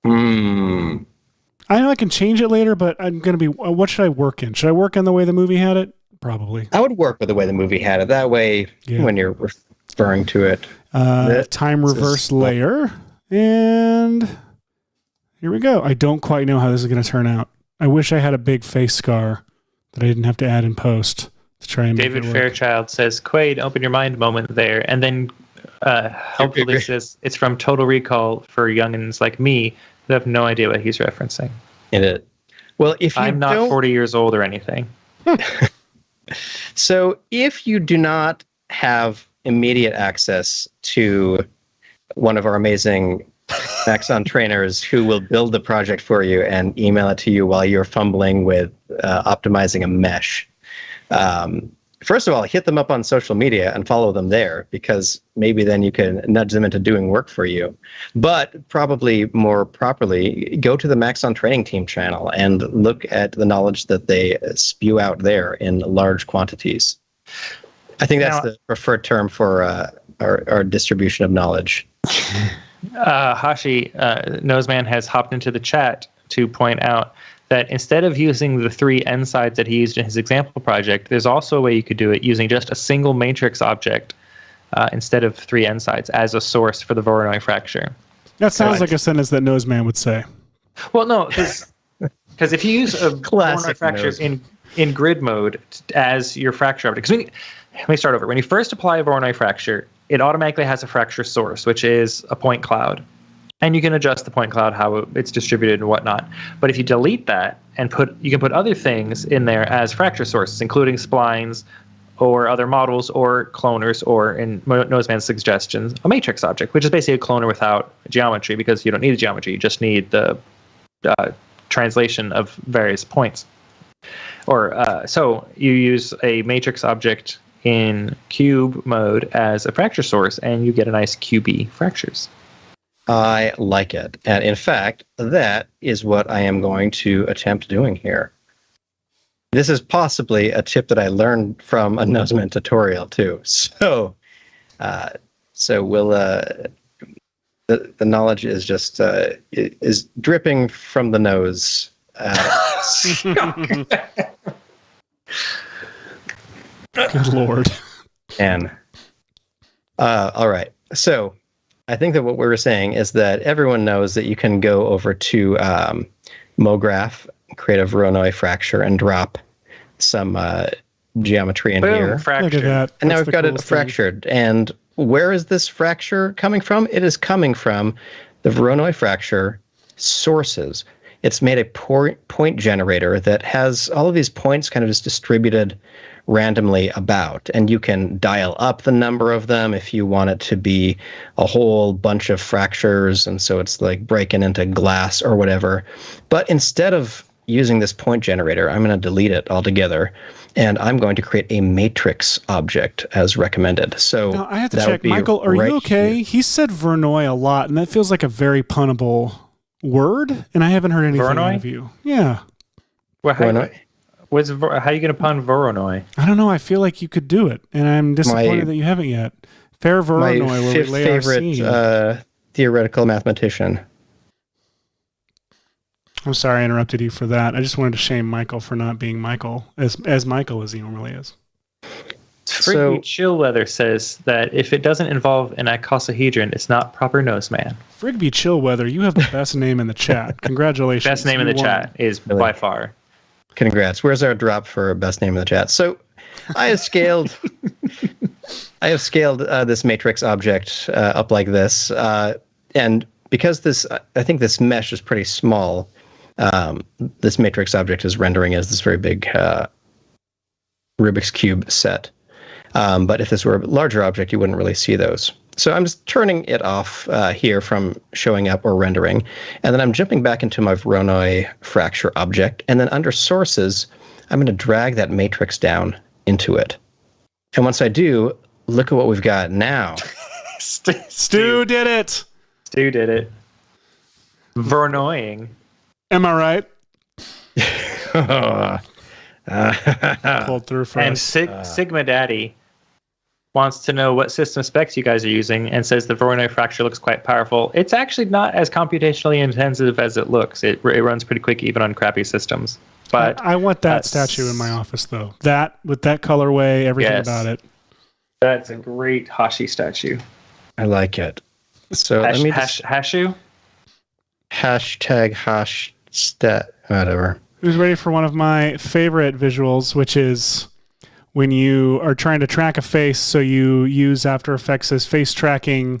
I know I can change it later, but I'm going to be... what should I work in? Should I work in the way the movie had it? Probably. I would work with the way the movie had it. That way, when you're referring to it... time reverse layer. And here we go. I don't quite know how this is going to turn out. I wish I had a big face scar that I didn't have to add in post to try and make David it work. Fairchild says, Quaid, open your mind moment there. And then helpfully says, it's from Total Recall for youngins like me who have no idea what he's referencing. Well, if you I'm not 40 years old or anything. So if you do not have immediate access to one of our amazing Maxon trainers who will build the project for you and email it to you while you're fumbling with optimizing a mesh, first of all, hit them up on social media and follow them there, because maybe then you can nudge them into doing work for you. But probably more properly, go to the Maxon Training Team channel and look at the knowledge that they spew out there in large quantities. I think that's the preferred term for our distribution of knowledge. Hashi, Noseman has hopped into the chat to point out that instead of using the 3 end sides that he used in his example project, there's also a way you could do it using just a single matrix object instead of 3 end sides as a source for the Voronoi fracture. That sounds like a sentence that Noseman would say. Well, no, because if you use a Voronoi fracture in grid mode as your fracture object, because let me start over. When you first apply a Voronoi fracture, it automatically has a fracture source, which is a point cloud. And you can adjust the point cloud, how it's distributed and whatnot. But if you delete that and you can put other things in there as fracture sources, including splines or other models or cloners, or in Noseman's suggestions, a matrix object, which is basically a cloner without geometry, because you don't need the geometry. You just need the translation of various points. So you use a matrix object in cube mode as a fracture source, and you get a nice QB fractures. I like it. And in fact, that is what I am going to attempt doing here. This is possibly a tip that I learned from a Noseman tutorial too. So we'll the knowledge is just is dripping from the nose. Good Lord. And all right. So I think that what we were saying is that everyone knows that you can go over to MoGraph, create a Voronoi fracture, and drop some geometry in here. Fracture. Look at that. And now That's we've the got it coolest thing. fractured. And where is this fracture coming from? It is coming from the Voronoi fracture sources. It's made a point generator that has all of these points kind of just distributed randomly about, and you can dial up the number of them if you want it to be a whole bunch of fractures, and so it's like breaking into glass or whatever. But instead of using this point generator, I'm going to delete it altogether, and I'm going to create a matrix object as recommended. So Now, I have to that check. would be Michael, are right you okay? here. He said Voronoi a lot, and that feels like a very punnable word, and I haven't heard anything Voronoi? out of you. Yeah. Well, how Voronoi? are you going to pun Voronoi? I don't know. I feel like you could do it, and I'm disappointed My- that you haven't yet. Fair My Voronoi, where we fifth lay our favorite scene. theoretical mathematician. I'm sorry I interrupted you for that. I just wanted to shame Michael for not being Michael, as Michael as he normally is. Friggy Chillweather says that if it doesn't involve an icosahedron, it's not proper Noseman. Frigby Chillweather, you have the best name in the chat. Congratulations. Best name in the You won. chat is Really? by far. Congrats. Where's our drop for best name in the chat? So I have scaled this matrix object up like this. And because I think this mesh is pretty small, this matrix object is rendering as this very big Rubik's Cube set. But if this were a larger object, you wouldn't really see those. So I'm just turning it off here from showing up or rendering. And then I'm jumping back into my Voronoi fracture object. And then under sources, I'm going to drag that matrix down into it. And once I do, look at what we've got now. Stu did it. Stu did it. Voronoi. Am I right? Pulled through for And us. Sigma Daddy wants to know what system specs you guys are using and says the Voronoi fracture looks quite powerful. It's actually not as computationally intensive as it looks. It runs pretty quick even on crappy systems. But I want that statue in my office, though. That, with that colorway, everything Yes. about it. that's a great Hashi statue. I like it. So let me just Hashu? hashtag hash stat, whatever. Who's ready for one of my favorite visuals, which is when you are trying to track a face, so you use After Effects as face tracking,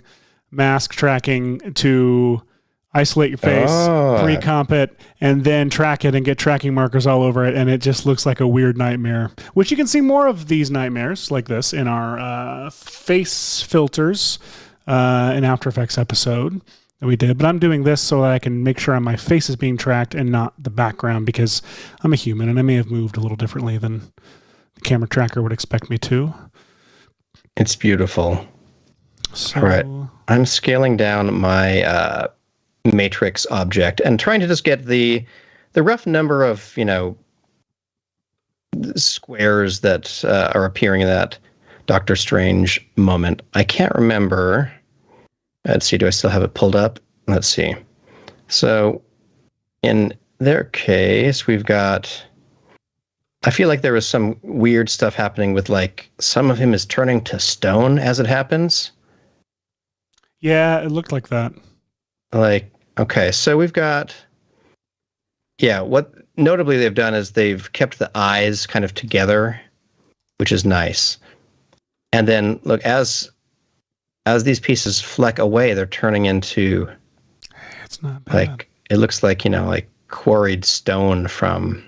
mask tracking to isolate your face, pre-comp it, and then track it and get tracking markers all over it, and it just looks like a weird nightmare, which you can see more of these nightmares like this in our face filters in After Effects episode that we did. But I'm doing this so that I can make sure my face is being tracked and not the background, because I'm a human and I may have moved a little differently than the camera tracker would expect me to. It's beautiful. So, all right. I'm scaling down my matrix object and trying to just get the rough number of, squares that are appearing in that Doctor Strange moment. I can't remember. Let's see, do I still have it pulled up? Let's see. So in their case, we've got, I feel like there was some weird stuff happening with, like, some of him is turning to stone as it happens. Yeah, it looked like that. Like, okay, so we've got, what notably they've done is they've kept the eyes kind of together, which is nice. And then, look, as these pieces fleck away, they're turning into, it's not bad. like, it looks like, like quarried stone from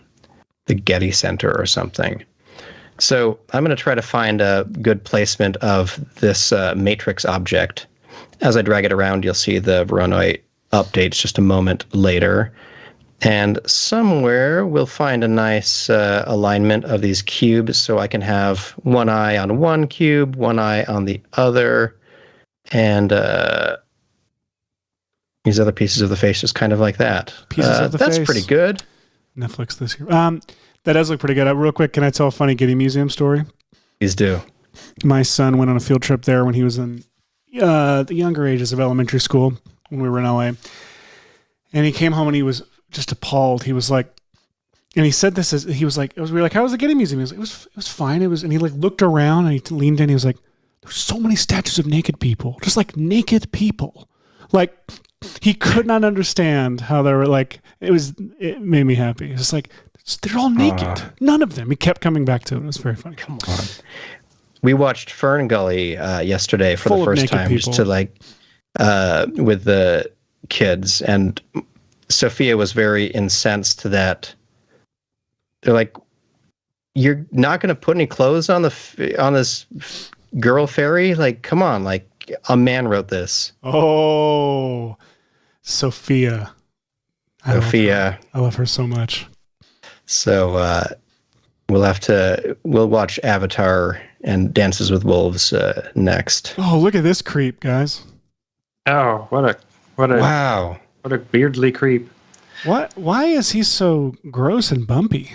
the Getty Center or something. So I'm going to try to find a good placement of this matrix object. As I drag it around, you'll see the Voronoi updates just a moment later. And somewhere we'll find a nice alignment of these cubes, so I can have one eye on one cube, one eye on the other, and these other pieces of the face just kind of like that. That's pretty good. Netflix this year. That does look pretty good. Real quick, can I tell a funny Getty Museum story? Please do. My son went on a field trip there when he was in the younger ages of elementary school, when we were in LA. And he came home and he was just appalled. He was like, and he said this as he was like, we were like, how was the Getty Museum? He was like, it was fine. And he like looked around and he leaned in. He was like, there's so many statues of naked people, just like naked people. Like, he could not understand how they were like, it made me happy. It's like, they're all naked. None of them. He kept coming back to it. It was very funny. Come on. We watched Fern Gully yesterday for the first time, people. Just to like, with the kids, and Sophia was very incensed that they're like, you're not going to put any clothes on this girl fairy? Like, come on, like, a man wrote this. Oh, Sophia. I love her so much. So we'll watch Avatar and Dances with Wolves next. Oh, look at this creep, guys. Oh, what a wow. What a beardly creep. Why is he so gross and bumpy?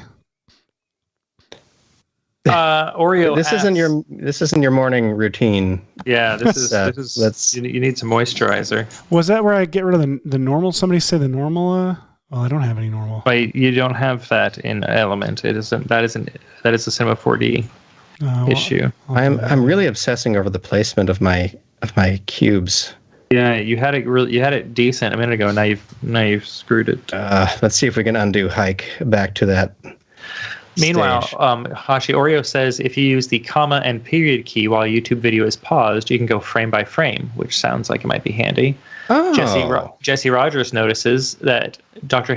Oreo. This isn't your morning routine. Yeah, this is. You need some moisturizer. Was that where I get rid of the normal? Somebody say the normal. Well, I don't have any normal. But you don't have that in Element. That is a Cinema 4D issue. I'm really obsessing over the placement of my cubes. Yeah, you had it decent a minute ago. Now you've screwed it. Let's see if we can undo hike back to that. Meanwhile, stage. Hashi Oreo says if you use the comma and period key while YouTube video is paused, you can go frame by frame, which sounds like it might be handy. Oh. Jesse Rogers notices that Dr.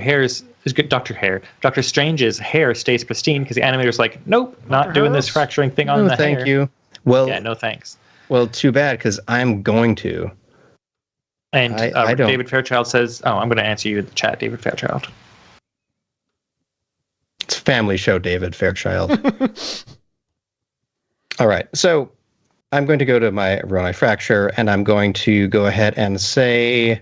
Strange's hair stays pristine because the animator's like, nope, not doing this fracturing thing on the hair. Thank you. Well, yeah, no thanks. Well, too bad, because I'm going to. And I don't. David Fairchild says, I'm going to answer you in the chat, David Fairchild. It's a family show, David Fairchild. All right. So I'm going to go to my Voronoi fracture, and I'm going to go ahead and say,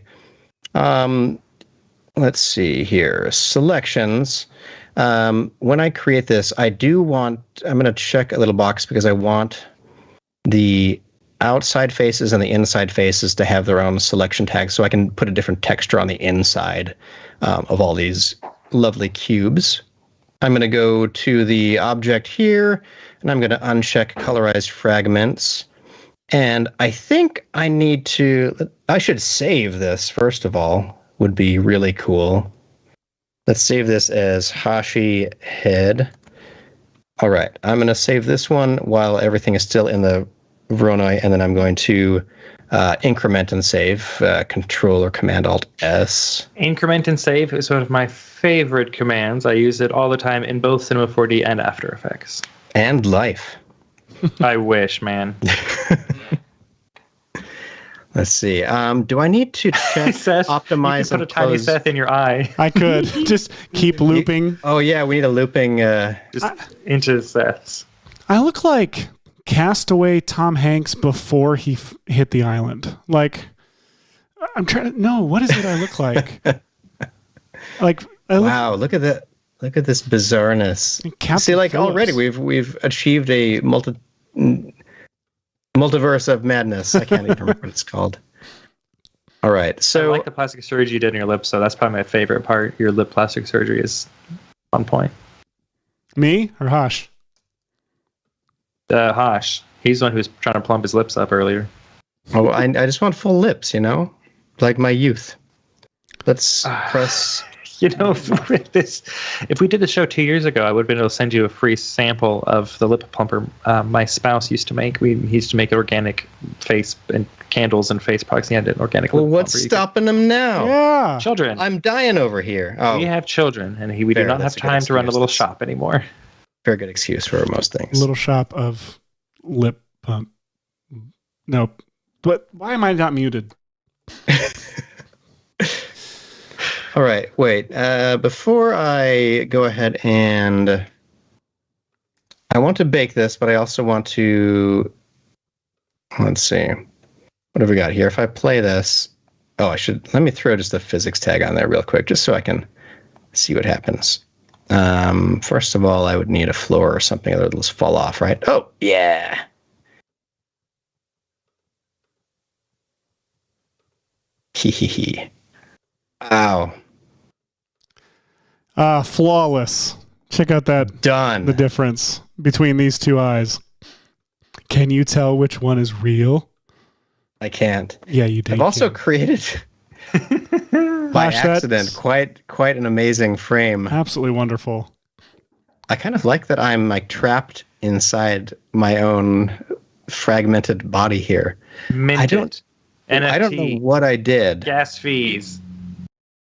let's see here, selections. When I create this, I'm going to check a little box because I want the outside faces and the inside faces to have their own selection tags, so I can put a different texture on the inside of all these lovely cubes. I'm going to go to the object here, and I'm going to uncheck colorized fragments. And I think I should save this, first of all, would be really cool. Let's save this as Hashi head. All right, I'm going to save this one while everything is still in the Voronoi, and then I'm going to increment and save. Control or Command Alt S. Increment and save is one of my favorite commands. I use it all the time in both Cinema 4D and After Effects. And life. I wish, man. Let's see. Do I need to check Seth, optimize you can put a and tiny close? Seth in your eye. I could just keep looping. Oh yeah, we need a looping. Just into Seth's. I look like Castaway Tom Hanks before he hit the island. Like, I'm trying to. No, what is it I look like? Like, Wow, look at that! Look at this bizarreness. Captain See, like Phillips. already we've achieved a multiverse of madness. I can't even remember what it's called. All right, I so like the plastic surgery you did in your lips, so that's probably my favorite part. Your lip plastic surgery is on point. Me or Hosh? Hosh, he's the one who was trying to plump his lips up earlier. oh, I just want full lips, like my youth. Let's press. You know, if we did the show 2 years ago, I would have been able to send you a free sample of the lip plumper my spouse used to make. He used to make organic face and candles and face products. He had an organic Well, lip what's plumper. stopping him now? Yeah. Children. I'm dying over here. Oh, We have children, and we do Fair, not that's have a good time to run a little excuse. shop anymore. very good excuse for most things. Little shop of lip pump. Nope. But why am I not muted? All right, wait. Before I go ahead and I want to bake this, but I also want to. Let's see. What have we got here? If I play this, I should let me throw just a physics tag on there real quick, just so I can see what happens. First of all, I would need a floor or something that would just fall off, right? Oh yeah. Hee hee hee. Ow. Flawless. Check out that Done. the difference between these two eyes. Can you tell which one is real? I can't. Yeah, you do. I've also created by Gosh, that's accident quite an amazing frame. absolutely wonderful. I kind of like that I'm like trapped inside my own fragmented body here. Minted. I don't know what I did. Gas fees.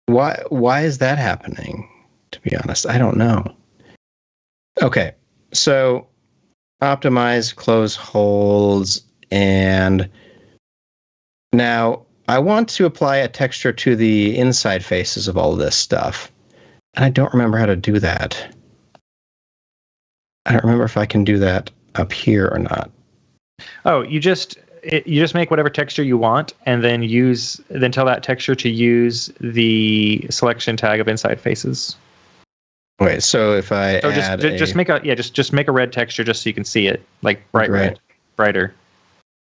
Why is that happening? To be honest, I don't know. Okay, so optimize, close holds, and now I want to apply a texture to the inside faces of all of this stuff. And I don't remember how to do that. I don't remember if I can do that up here or not. Oh, you just make whatever texture you want, and then tell that texture to use the selection tag of inside faces. Wait, so if I So add just make a red texture just so you can see it, like bright red, brighter.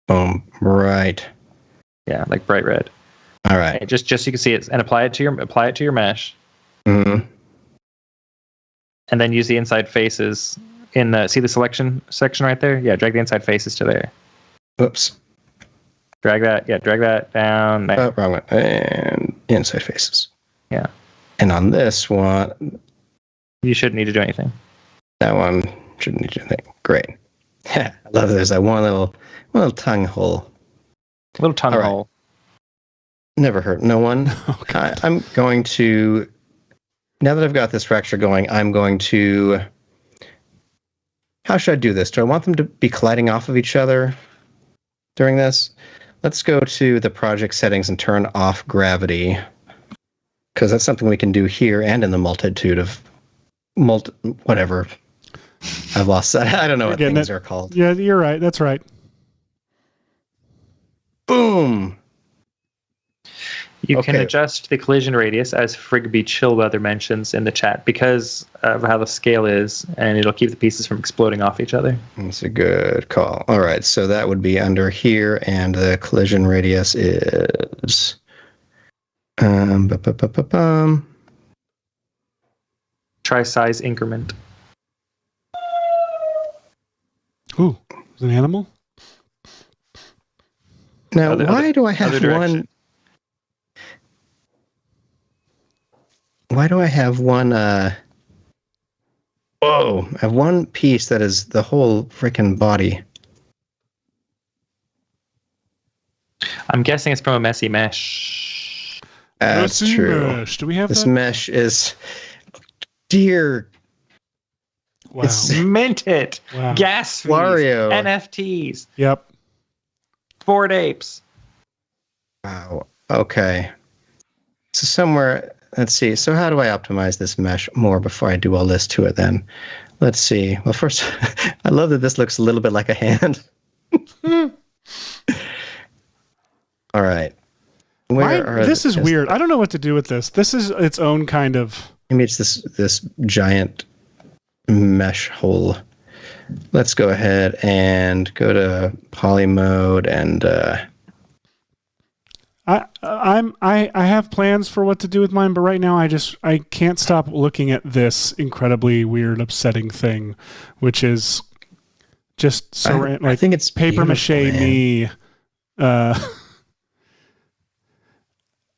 boom, right. Yeah, like bright red. All right. Okay, just so you can see it, and apply it to your mesh, Mm-hmm. and then use the inside faces in see the selection section right there. Yeah, drag the inside faces to there. Oops. Drag that down. There. Oh, wrong one. And inside faces. Yeah. And on this one, You shouldn't need to do anything. that one shouldn't need anything. Great. I love there's that one little tongue hole. A little tongue All right. hole. Never hurt no one. I'm going to, now that I've got this fracture going, I'm going to, how should I do this? Do I want them to be colliding off of each other during this? Let's go to the project settings and turn off gravity, because that's something we can do here and in the multitude of whatever. I've lost that. I don't know what Again, things are called. Yeah, you're right. That's right. Boom. You can Okay. adjust the collision radius, as Frigby Chillweather mentions in the chat, because of how the scale is, and it'll keep the pieces from exploding off each other. That's a good call. All right, so that would be under here, and the collision radius is Try size increment. Ooh, is it an animal? Now, why do I have other direction. one? Why do I have one? Whoa! I have one piece that is the whole freaking body. I'm guessing it's from a messy mesh. That's Messy true. mesh. Do we have This that? mesh is, dear. Wow. It's Mint it. Wow. Gas fees. Wario. NFTs. Yep. Bored apes. Wow. Okay. So somewhere, let's see. So how do I optimize this mesh more before I do all this to it then? Let's see. Well, first, I love that this looks a little bit like a hand. All right. This is weird. I don't know what to do with this. This is its own kind of... Maybe it's this giant mesh hole. Let's go ahead and go to poly mode and I have plans for what to do with mine, but right now I can't stop looking at this incredibly weird, upsetting thing, which is just I think it's paper mache beautiful, man. me.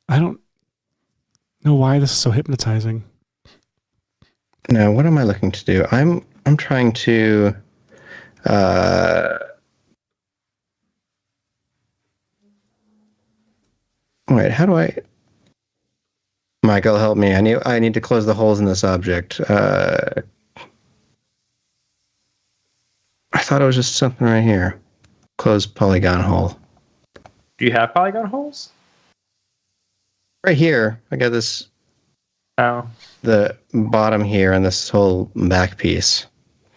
I don't know why this is so hypnotizing. Now, what am I looking to do? I'm trying to wait, how do I Michael, help me. I need to close the holes in this object. I thought it was just something right here. Close polygon hole. Do you have polygon holes? Right here. I got this Oh. the bottom here and this whole back piece.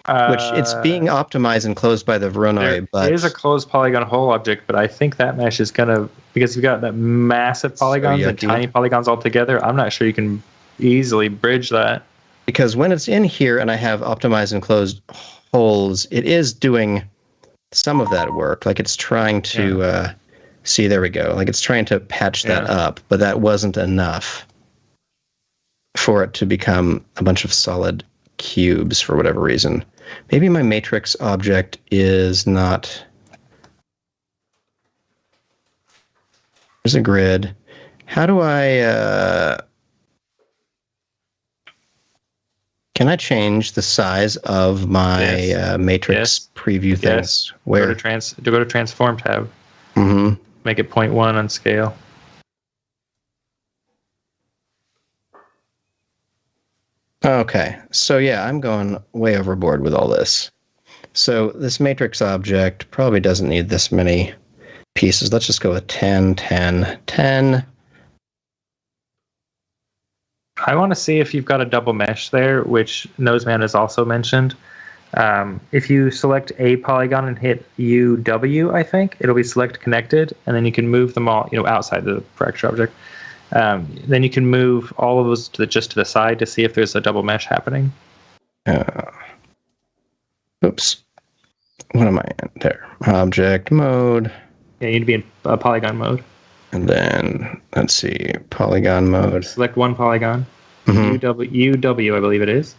Which it's being optimized and closed by the Voronoi, but it is a closed polygon hole object, but I think that mesh is gonna, because you've got that massive polygons and yucky. tiny polygons all together. I'm not sure you can easily bridge that. because when it's in here and I have optimized and closed holes, it is doing some of that work. Like it's trying to see, there we go. Like it's trying to patch that up, but that wasn't enough for it to become a bunch of solid cubes for whatever reason. Maybe my matrix object is not... There's a grid. How do I... Can I change the size of my matrix preview things? Yes. Where? Go to transform tab. Mm-hmm. Make it 0.1 on scale. Okay, so yeah, I'm going way overboard with all this. So this matrix object probably doesn't need this many pieces. Let's just go with 10, 10, 10. I want to see if you've got a double mesh there, which Noseman has also mentioned. If you select a polygon and hit UW, I think it'll be select connected, and then you can move them all, outside the fracture object. Then you can move all of those just to the side to see if there's a double mesh happening. Oops. What am I in? There. Object mode. Yeah, you need to be in polygon mode. And then, let's see, polygon mode. Select one polygon. Mhm. UW, I believe it is.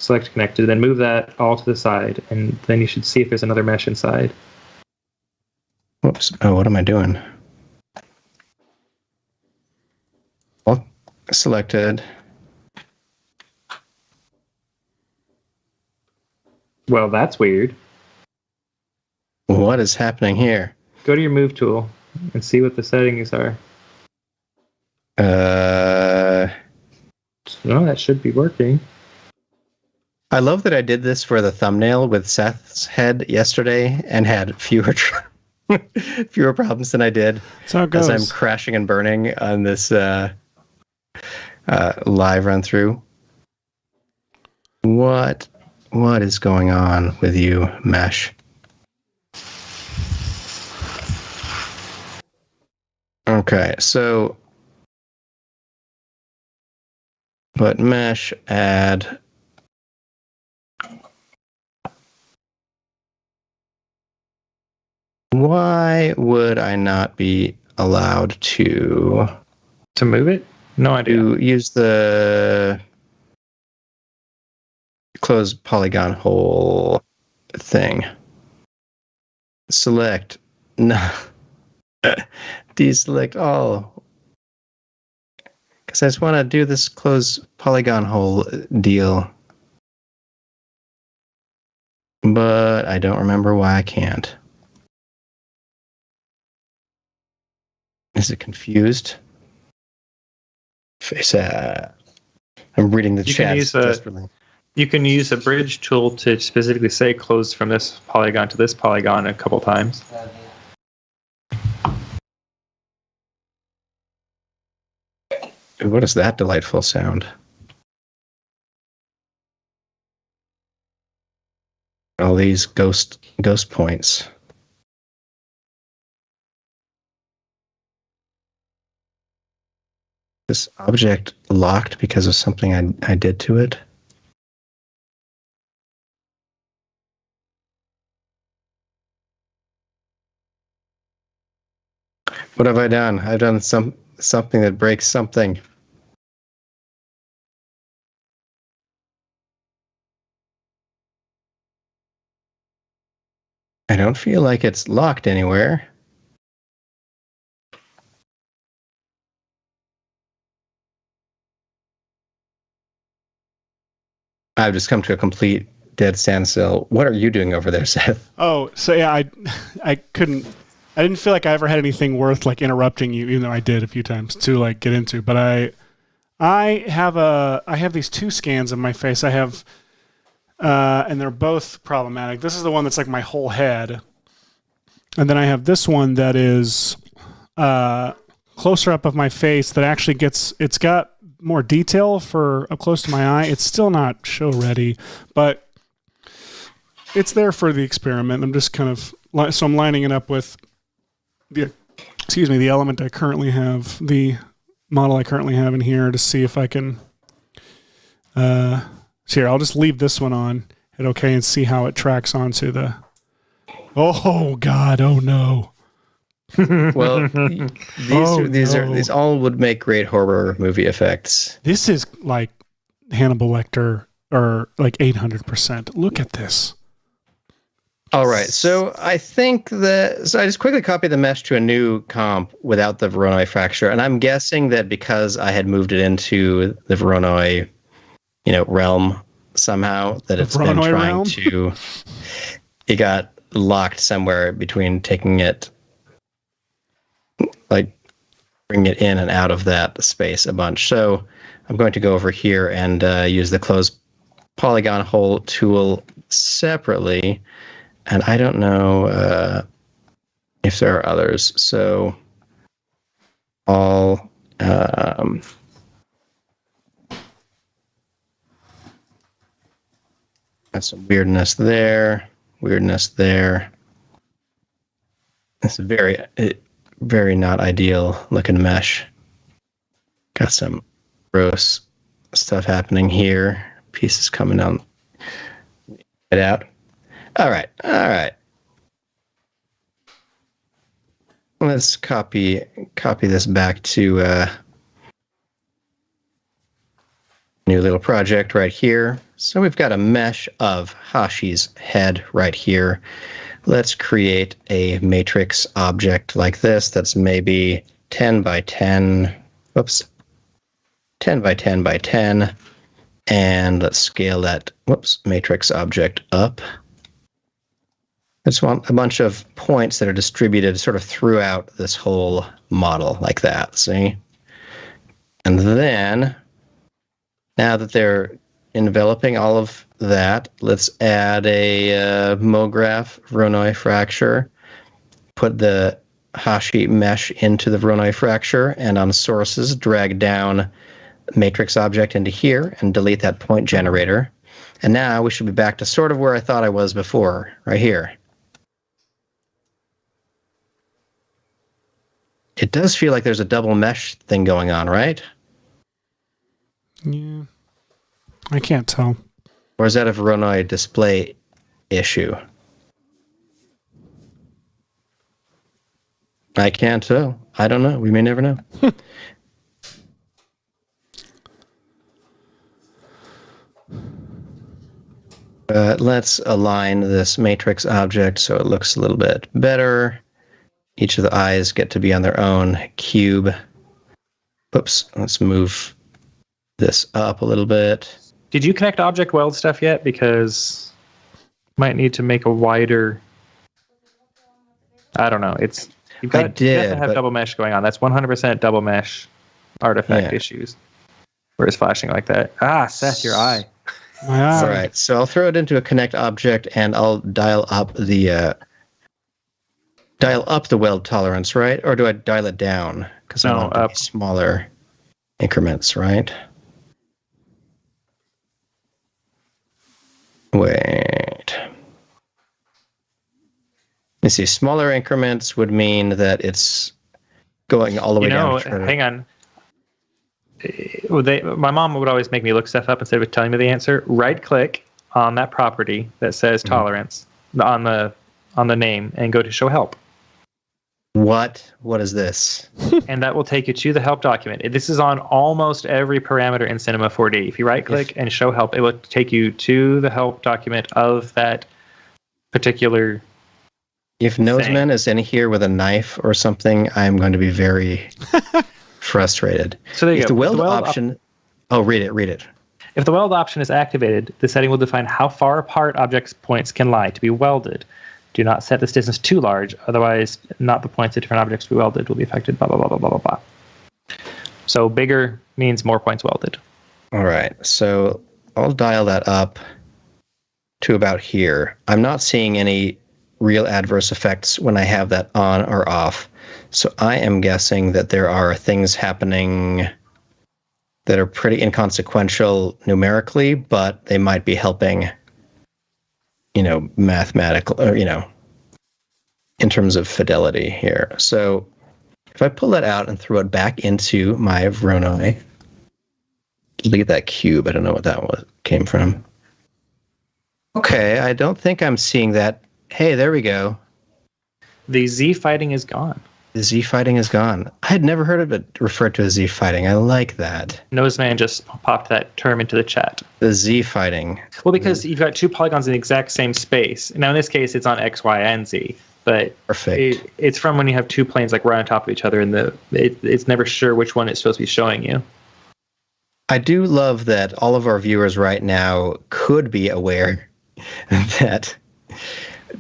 Select connected, then move that all to the side, and then you should see if there's another mesh inside. Whoops. Oh, what am I doing? All selected. Well, that's weird. What is happening here? Go to your move tool and see what the settings are. No, that should be working. I love that I did this for the thumbnail with Seth's head yesterday and had fewer problems than I did. That's how it goes. As I'm crashing and burning on this live run through. What is going on with you, Mesh? Okay, so but Mesh add why would I not be allowed to move it? No idea. to use the close polygon hole thing? Select no. Deselect all. Because I just want to do this close polygon hole deal. But I don't remember why I can't. Is it confused? Face I'm reading the chat desperately. You can use a bridge tool to specifically say close from this polygon to this polygon a couple times. What is that delightful sound? All these ghost points. This object locked because of something I did to it. What have I done? I've done something that breaks something. I don't feel like it's locked anywhere. I've just come to a complete dead standstill. What are you doing over there, Seth? Oh, so yeah, I didn't feel like I ever had anything worth like interrupting you, even though I did a few times to like get into. But I have these two scans of my face. I have, and they're both problematic. This is the one that's like my whole head, and then I have this one that is closer up of my face that actually it's got more detail for up close to my eye. It's still not show ready, but it's there for the experiment. I'm just kind of so I'm lining it up with the element I currently have, the model I currently have in here to see if I can. So here, I'll just leave this one on, hit OK, and see how it tracks onto the. Oh God! Oh no! Well, these all would make great horror movie effects. This is like Hannibal Lecter or like 800%. Look at this. All right, so I think I just quickly copied the mesh to a new comp without the Voronoi fracture, and I'm guessing that because I had moved it into the Voronoi, realm somehow, that it's been trying to. It got locked somewhere between taking it. Like bring it in and out of that space a bunch. So I'm going to go over here and use the close polygon hole tool separately. And I don't know if there are others. So I'll that's some weirdness there. It's very not ideal looking mesh. Got some gross stuff happening here. Pieces coming on. Get out. All right. Let's copy this back to new little project right here. So we've got a mesh of Hashi's head right here. Let's create a matrix object like this that's maybe 10 by 10. Whoops. 10 by 10 by 10. And let's scale that matrix object up. I just want a bunch of points that are distributed sort of throughout this whole model like that, see? And then, now that they're enveloping all of that, let's add a MoGraph Voronoi fracture, put the Hashi mesh into the Voronoi fracture, and on sources, drag down matrix object into here and delete that point generator. And now we should be back to sort of where I thought I was before, right here. It does feel like there's a double mesh thing going on, right? Yeah. I can't tell. Or is that a Voronoi display issue? I can't tell. I don't know. We may never know. Let's align this matrix object so it looks a little bit better. Each of the eyes get to be on their own cube. Oops, let's move this up a little bit. Did you connect object weld stuff yet? Because might need to make a wider. I don't know. It's you have to have double mesh going on. That's 100% double mesh artifact issues. Where it's flashing like that. Seth, your eye. My eye. All right, so I'll throw it into a connect object, and I'll dial up the weld tolerance, right? Or do I dial it down? Because I want it to be smaller increments, right? Wait. You see, smaller increments would mean that it's going all the way down. Hang on. My mom would always make me look stuff up instead of telling me the answer. Right-click on that property that says tolerance on the name and go to show help. What is this? And that will take you to the help document. This is on almost every parameter in Cinema 4D. If you right-click and show help, it will take you to the help document of that particular. If Noseman is in here with a knife or something, I'm going to be very frustrated. So there you go. The weld option. Read it. If the weld option is activated, the setting will define how far apart objects' points can lie to be welded. Do not set this distance too large, otherwise not the points of different objects to be welded will be affected, blah, blah, blah, blah, blah, blah, blah. So bigger means more points welded. All right, so I'll dial that up to about here. I'm not seeing any real adverse effects when I have that on or off. So I am guessing that there are things happening that are pretty inconsequential numerically, but they might be helping, mathematical, or, in terms of fidelity here. So if I pull that out and throw it back into my Voronoi, look at that cube. I don't know what that came from. Okay, I don't think I'm seeing that. Hey, there we go. The Z fighting is gone. The Z fighting is gone. I had never heard of it referred to as Z fighting. I like that. Noseman just popped that term into the chat. The Z fighting. Well, because you've got two polygons in the exact same space. Now, in this case, it's on X, Y, and Z. But perfect. It's from when you have two planes like right on top of each other, and it's never sure which one it's supposed to be showing you. I do love that all of our viewers right now could be aware that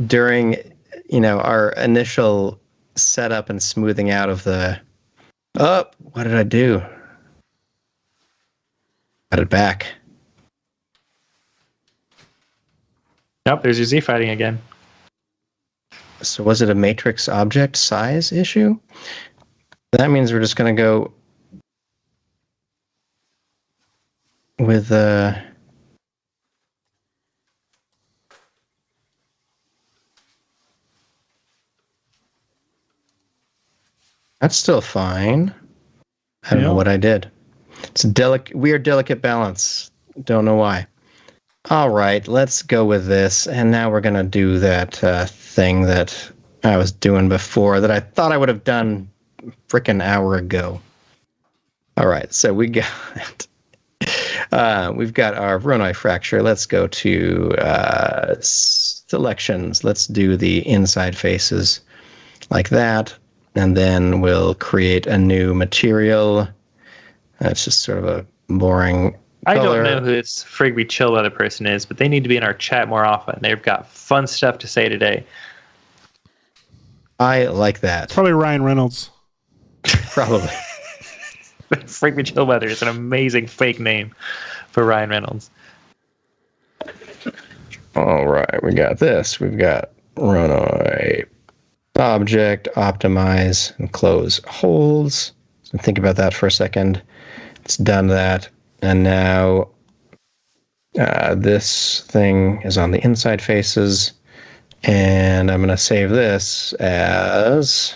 during, our initial setup and smoothing out of the... Oh, what did I do? Got it back. Nope, there's your Z fighting again. So was it a matrix object size issue? That means we're just going to go with that's still fine. I don't know what I did. It's a weird delicate balance. Don't know why. All right, let's go with this. And now we're going to do that thing that I was doing before that I thought I would have done frickin' hour ago. All right, so we've got our Voronoi fracture. Let's go to selections. Let's do the inside faces like that. And then we'll create a new material. That's just sort of a boring I color. don't know who this Frigby Chill other person is, but they need to be in our chat more often. They've got fun stuff to say today. I like that. Probably Ryan Reynolds. Probably. Frigby Chill Weather is an amazing fake name for Ryan Reynolds. All right, we got this. We've got Voronoi object, optimize, and close holds. So think about that for a second. It's done that. And now this thing is on the inside faces. And I'm going to save this as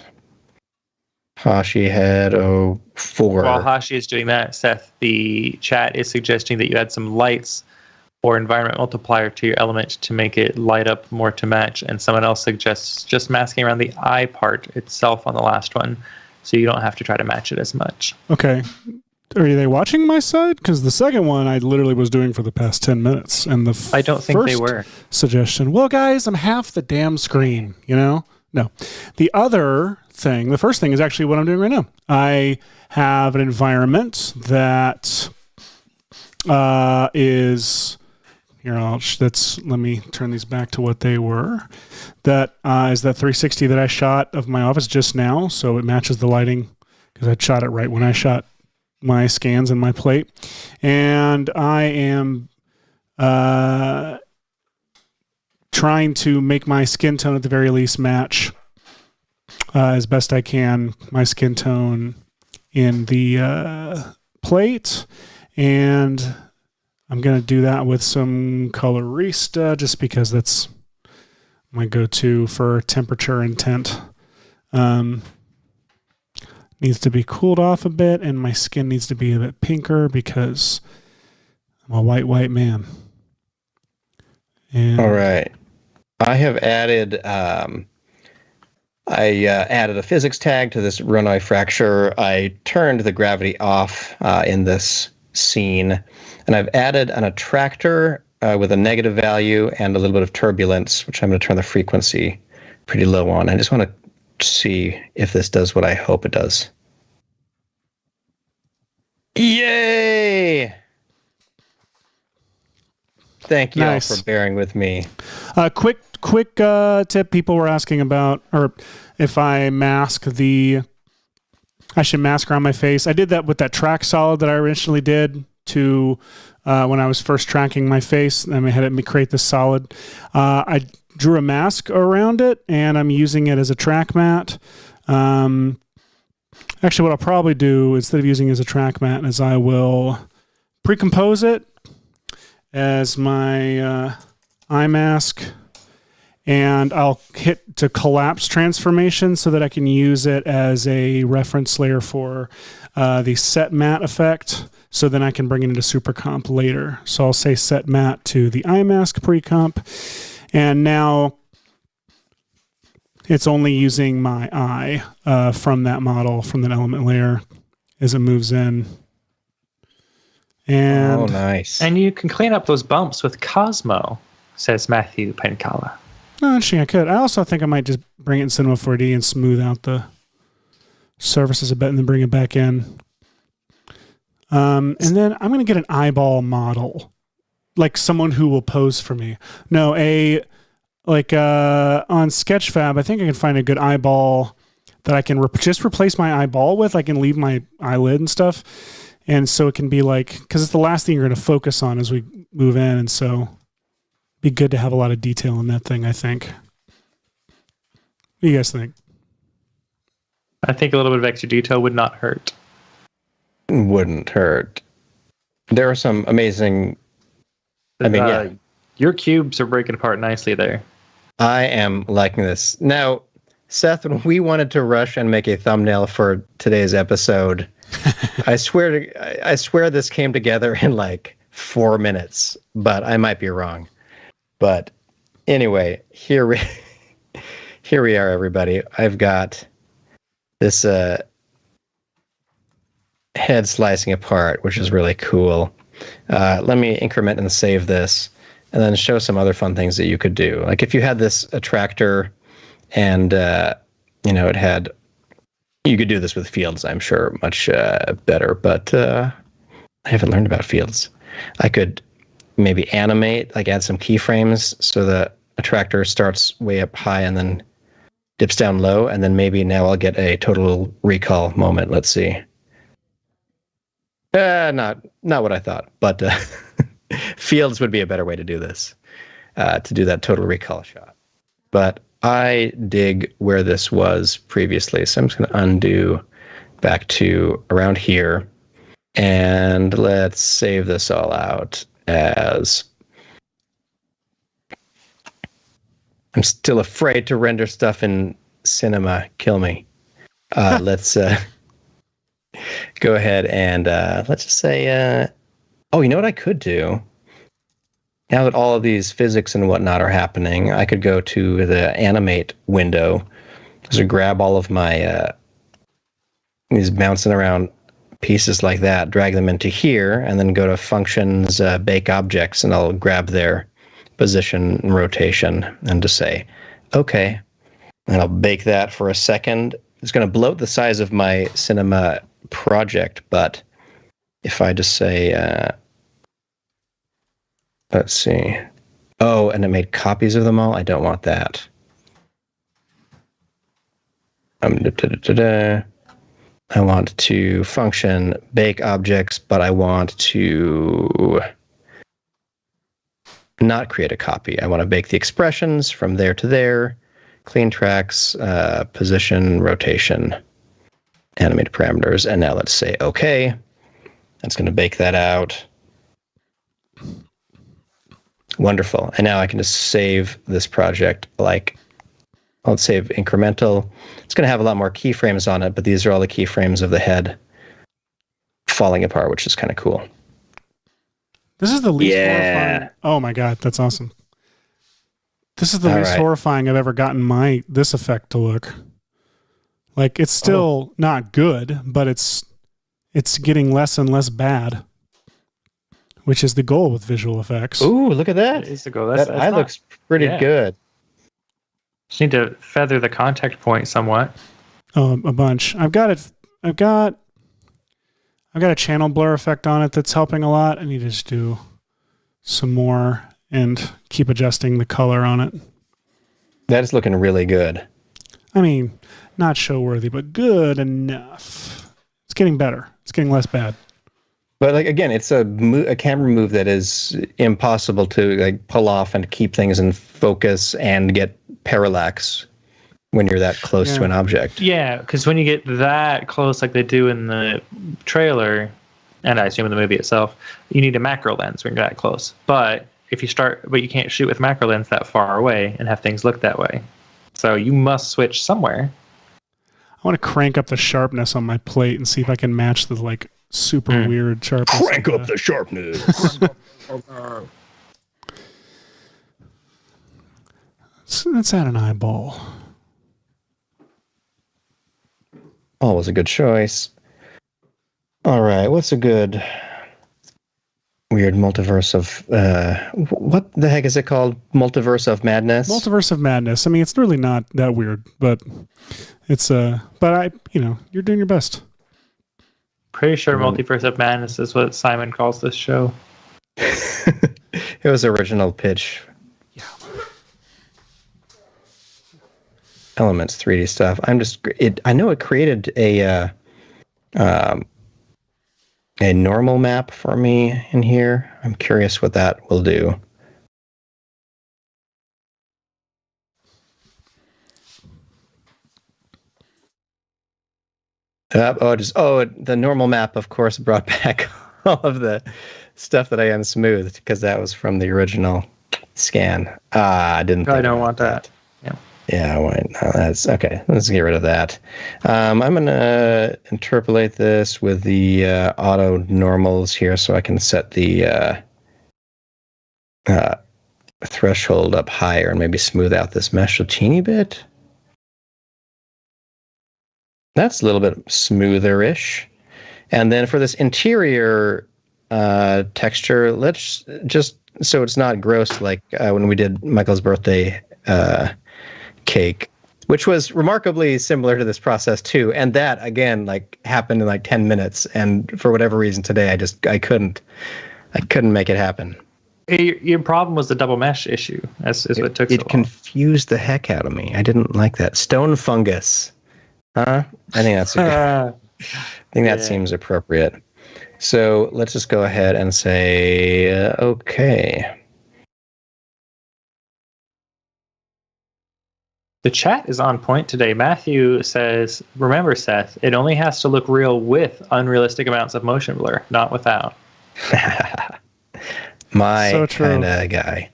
Hashi Head 04. While Hashi is doing that, Seth, the chat is suggesting that you add some lights or environment multiplier to your element to make it light up more to match. And someone else suggests just masking around the eye part itself on the last one, so you don't have to try to match it as much. Okay. Are they watching my side? Because the second one I literally was doing for the past 10 minutes. And I don't think they were. Suggestion. Well, guys, I'm half the damn screen, No. The other thing, the first thing is actually what I'm doing right now. I have an environment that is here. Let me turn these back to what they were. That is that 360 that I shot of my office just now, so it matches the lighting because I shot it right when I shot my scans and my plate. And I am trying to make my skin tone at the very least match as best I can my skin tone in the plate. And I'm going to do that with some Colorista just because that's my go-to for temperature intent. Needs to be cooled off a bit, and my skin needs to be a bit pinker because I'm a white man. And All right. I have added added a physics tag to this runaway fracture. I turned the gravity off in this scene, and I've added an attractor with a negative value and a little bit of turbulence, which I'm going to turn the frequency pretty low on. I just want to see if this does what I hope it does. Yay! Thank you all Nice. for bearing with me. Quick tip. People were asking about, or if I I should mask around my face. I did that with that track solid that I originally did to when I was first tracking my face, and I had it create this solid. I drew a mask around it, and I'm using it as a track mat. Actually, what I'll probably do instead of using it as a track mat is I will pre-compose it as my eye mask, and I'll hit to collapse transformation so that I can use it as a reference layer for the set matte effect. So then I can bring it into super comp later. So I'll say set matte to the eye mask pre-comp, and now it's only using my eye from that model, from that element layer as it moves in. And Oh, nice. And you can clean up those bumps with Cosmo, says Matthew Pencala. oh, actually, I could. I also think I might just bring it in Cinema 4D and smooth out the surfaces a bit and then bring it back in. And then I'm going to get an eyeball model, like someone who will pose for me. No, on Sketchfab, I think I can find a good eyeball that I can just replace my eyeball with. I can leave my eyelid and stuff. And so it can be like, because it's the last thing you're going to focus on as we move in. And so it'd be good to have a lot of detail in that thing, I think. What do you guys think? I think a little bit of extra detail would not hurt. Wouldn't hurt. There are some amazing. I mean, yeah. Your cubes are breaking apart nicely there. I am liking this. Now, Seth, when we wanted to rush and make a thumbnail for today's episode, I swear this came together in like 4 minutes, but I might be wrong. But anyway, here we are, everybody. I've got this head slicing apart, which is really cool. Let me increment and save this, and then show some other fun things that you could do. Like if you had this attractor and, it had, you could do this with fields, I'm sure, much better, but I haven't learned about fields. I could maybe animate, like add some keyframes so the attractor starts way up high and then dips down low, and then maybe now I'll get a total recall moment. Let's see. Not what I thought, but fields would be a better way to do this, to do that total recall shot. But I dig where this was previously, so I'm just going to undo back to around here, and let's save this all out as... I'm still afraid to render stuff in Cinema. Kill me. Let's go ahead and let's just say, you know what I could do? Now that all of these physics and whatnot are happening, I could go to the animate window, so grab all of my these bouncing around pieces like that, drag them into here, and then go to functions, bake objects, and I'll grab their position and rotation and just say, okay, and I'll bake that for a second. it's going to bloat the size of my cinema project, but if I just say, let's see. Oh, and it made copies of them all? I don't want that. I want to function bake objects, but I want to not create a copy. I want to bake the expressions from there to there, clean tracks, position, rotation, animated parameters. And now let's say OK. That's going to bake that out. Wonderful. And now I can just save this project like, let's save incremental. It's going to have a lot more keyframes on it, but these are all the keyframes of the head falling apart, which is kind of cool. This is the least horrifying. Oh my God, that's awesome. This is the least horrifying I've ever gotten this effect to look. Like, it's still not good, but it's getting less and less bad, which is the goal with visual effects. Ooh, look at that. That is the goal. That eye looks pretty good. Just need to feather the contact point somewhat. Oh, a bunch. I've got a channel blur effect on it that's helping a lot. I need to just do some more and keep adjusting the color on it. That is looking really good. I mean, not show worthy, but good enough. It's getting better. It's getting less bad. But like again, it's a camera move that is impossible to like pull off and keep things in focus and get parallax when you're that close to an object. Yeah, because when you get that close, like they do in the trailer, and I assume in the movie itself, you need a macro lens when you're that close. But you can't shoot with macro lens that far away and have things look that way. So you must switch somewhere. I want to crank up the sharpness on my plate and see if I can match the like super weird sharpness. Crank up the sharpness. Let's add an eyeball. Always a good choice. All right, what's a good weird multiverse of what the heck is it called? Multiverse of Madness? Multiverse of Madness. I mean, it's really not that weird, but it's you're doing your best. Pretty sure Multiverse of Madness is what Simon calls this show. It was original pitch. Yeah. Elements 3D stuff. I know it created a normal map for me in here. I'm curious what that will do. The normal map, of course, brought back all of the stuff that I unsmoothed because that was from the original scan. I didn't. I don't want that. Yeah, that's okay. Let's get rid of that. I'm gonna interpolate this with the auto normals here, so I can set the threshold up higher and maybe smooth out this mesh a teeny bit. That's a little bit smoother-ish. And then for this interior texture, let's just so it's not gross like when we did Michael's birthday cake, which was remarkably similar to this process too. And that again, like happened in like 10 minutes. And for whatever reason today, I couldn't make it happen. Your problem was the double mesh issue. That's what took so long. It confused the heck out of me. I didn't like that. Stone fungus. Huh? I think that seems appropriate. So let's just go ahead and say, okay. The chat is on point today. Matthew says, remember, Seth, it only has to look real with unrealistic amounts of motion blur, not without. My kind of guy.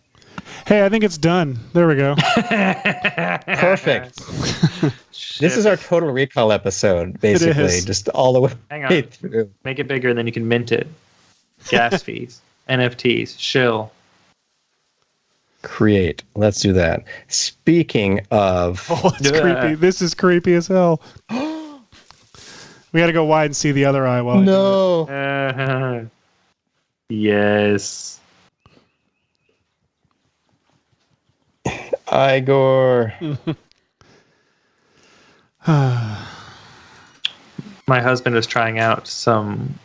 Hey, I think it's done. There we go. Perfect. This is our Total Recall episode, basically. Just all the way through. Make it bigger, then you can mint it. Gas fees, NFTs, shill. Create. Let's do that. Speaking of... Oh, it's creepy. This is creepy as hell. We got to go wide and see the other eye while I do it. Yes. Igor. My husband was trying out some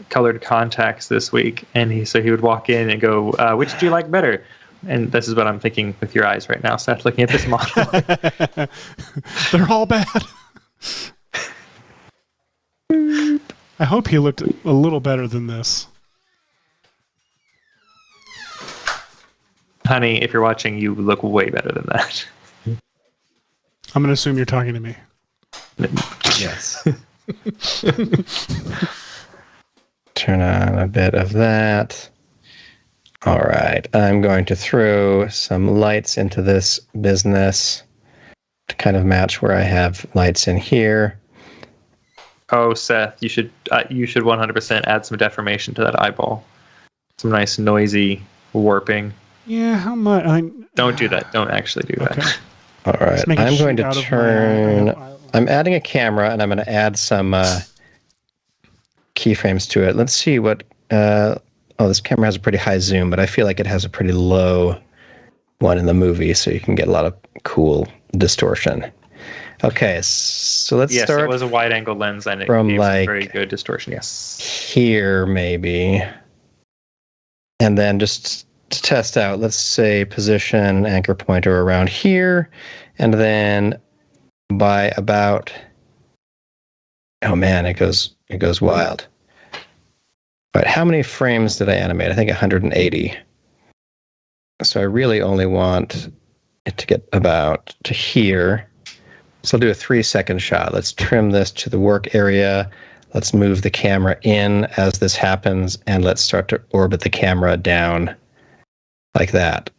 colored contacts this week, and he would walk in and go, "Which do you like better?" And this is what I'm thinking with your eyes right now, Seth, looking at this model. They're all bad. I hope he looked a little better than this. Honey, if you're watching, you look way better than that. I'm going to assume you're talking to me. Yes. Turn on a bit of that. All right. I'm going to throw some lights into this business to kind of match where I have lights in here. Oh, Seth, you should 100% add some deformation to that eyeball. Some nice noisy warping. Yeah, how much? Don't do that. Don't actually do Okay. that. All right. Just make a I'm going sheet to out of my turn. eye. I'm adding a camera, and I'm going to add some keyframes to it. Let's see what. This camera has a pretty high zoom, but I feel like it has a pretty low one in the movie, so you can get a lot of cool distortion. Okay, so let's yes, start. it was a wide-angle lens, and it from, gave like, some very good distortion. Yes. Here, maybe. And then just to test out, let's say position anchor pointer around here, and then by about. Oh man, it goes wild. But how many frames did I animate? I think 180. So I really only want it to get about to here. So I'll do a 3-second shot. Let's trim this to the work area. Let's move the camera in as this happens, and let's start to orbit the camera down like that.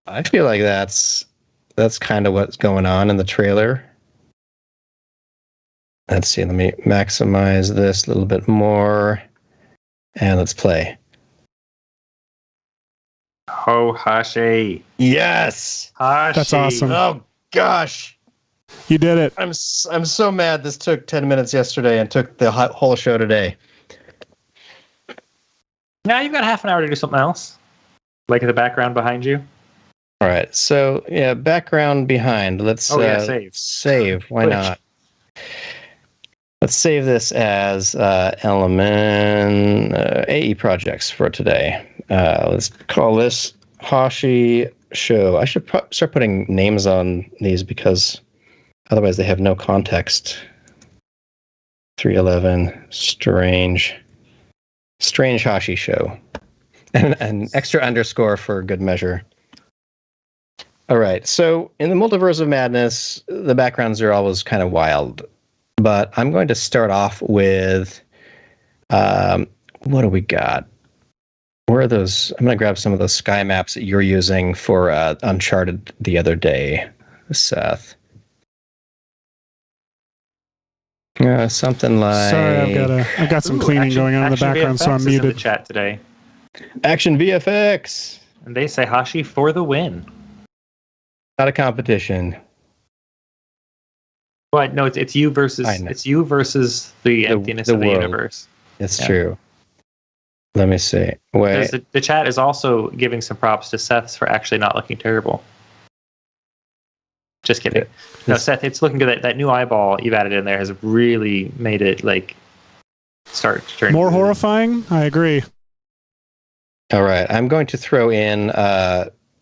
I feel like that's kind of what's going on in the trailer. Let's see, let me maximize this a little bit more, and let's play. Oh, Hashi. Yes! Hashi. That's awesome. Oh, gosh! You did it. I'm so mad this took 10 minutes yesterday and took the whole show today. Now you've got half an hour to do something else. Like the background behind you. All right, so, yeah, background behind. Let's save. Save, why Which? not? Let's save this as element AE projects for today. Let's call this Hashi Show. I should start putting names on these because otherwise they have no context. 311 Strange Hashi Show. And an extra underscore for good measure. All right, so in the Multiverse of Madness, the backgrounds are always kind of wild. But I'm going to start off with, what do we got? Where are those? I'm going to grab some of those sky maps that you're using for Uncharted the other day, Seth. Something like... Sorry, I've got some cleaning going on in the background, so I'm VFX is in muted. the chat today, Action VFX. and they say Hashi for the win. Not a competition. But no, it's you versus I know. the emptiness the of the world. universe. It's Yeah. true. Let me see. Wait. Because the chat is also giving some props to Seth's for actually not looking terrible. Just kidding. No, This- Seth, it's looking good. That new eyeball you've added in there has really made it start to turn More good. horrifying? I agree. All right. I'm going to throw in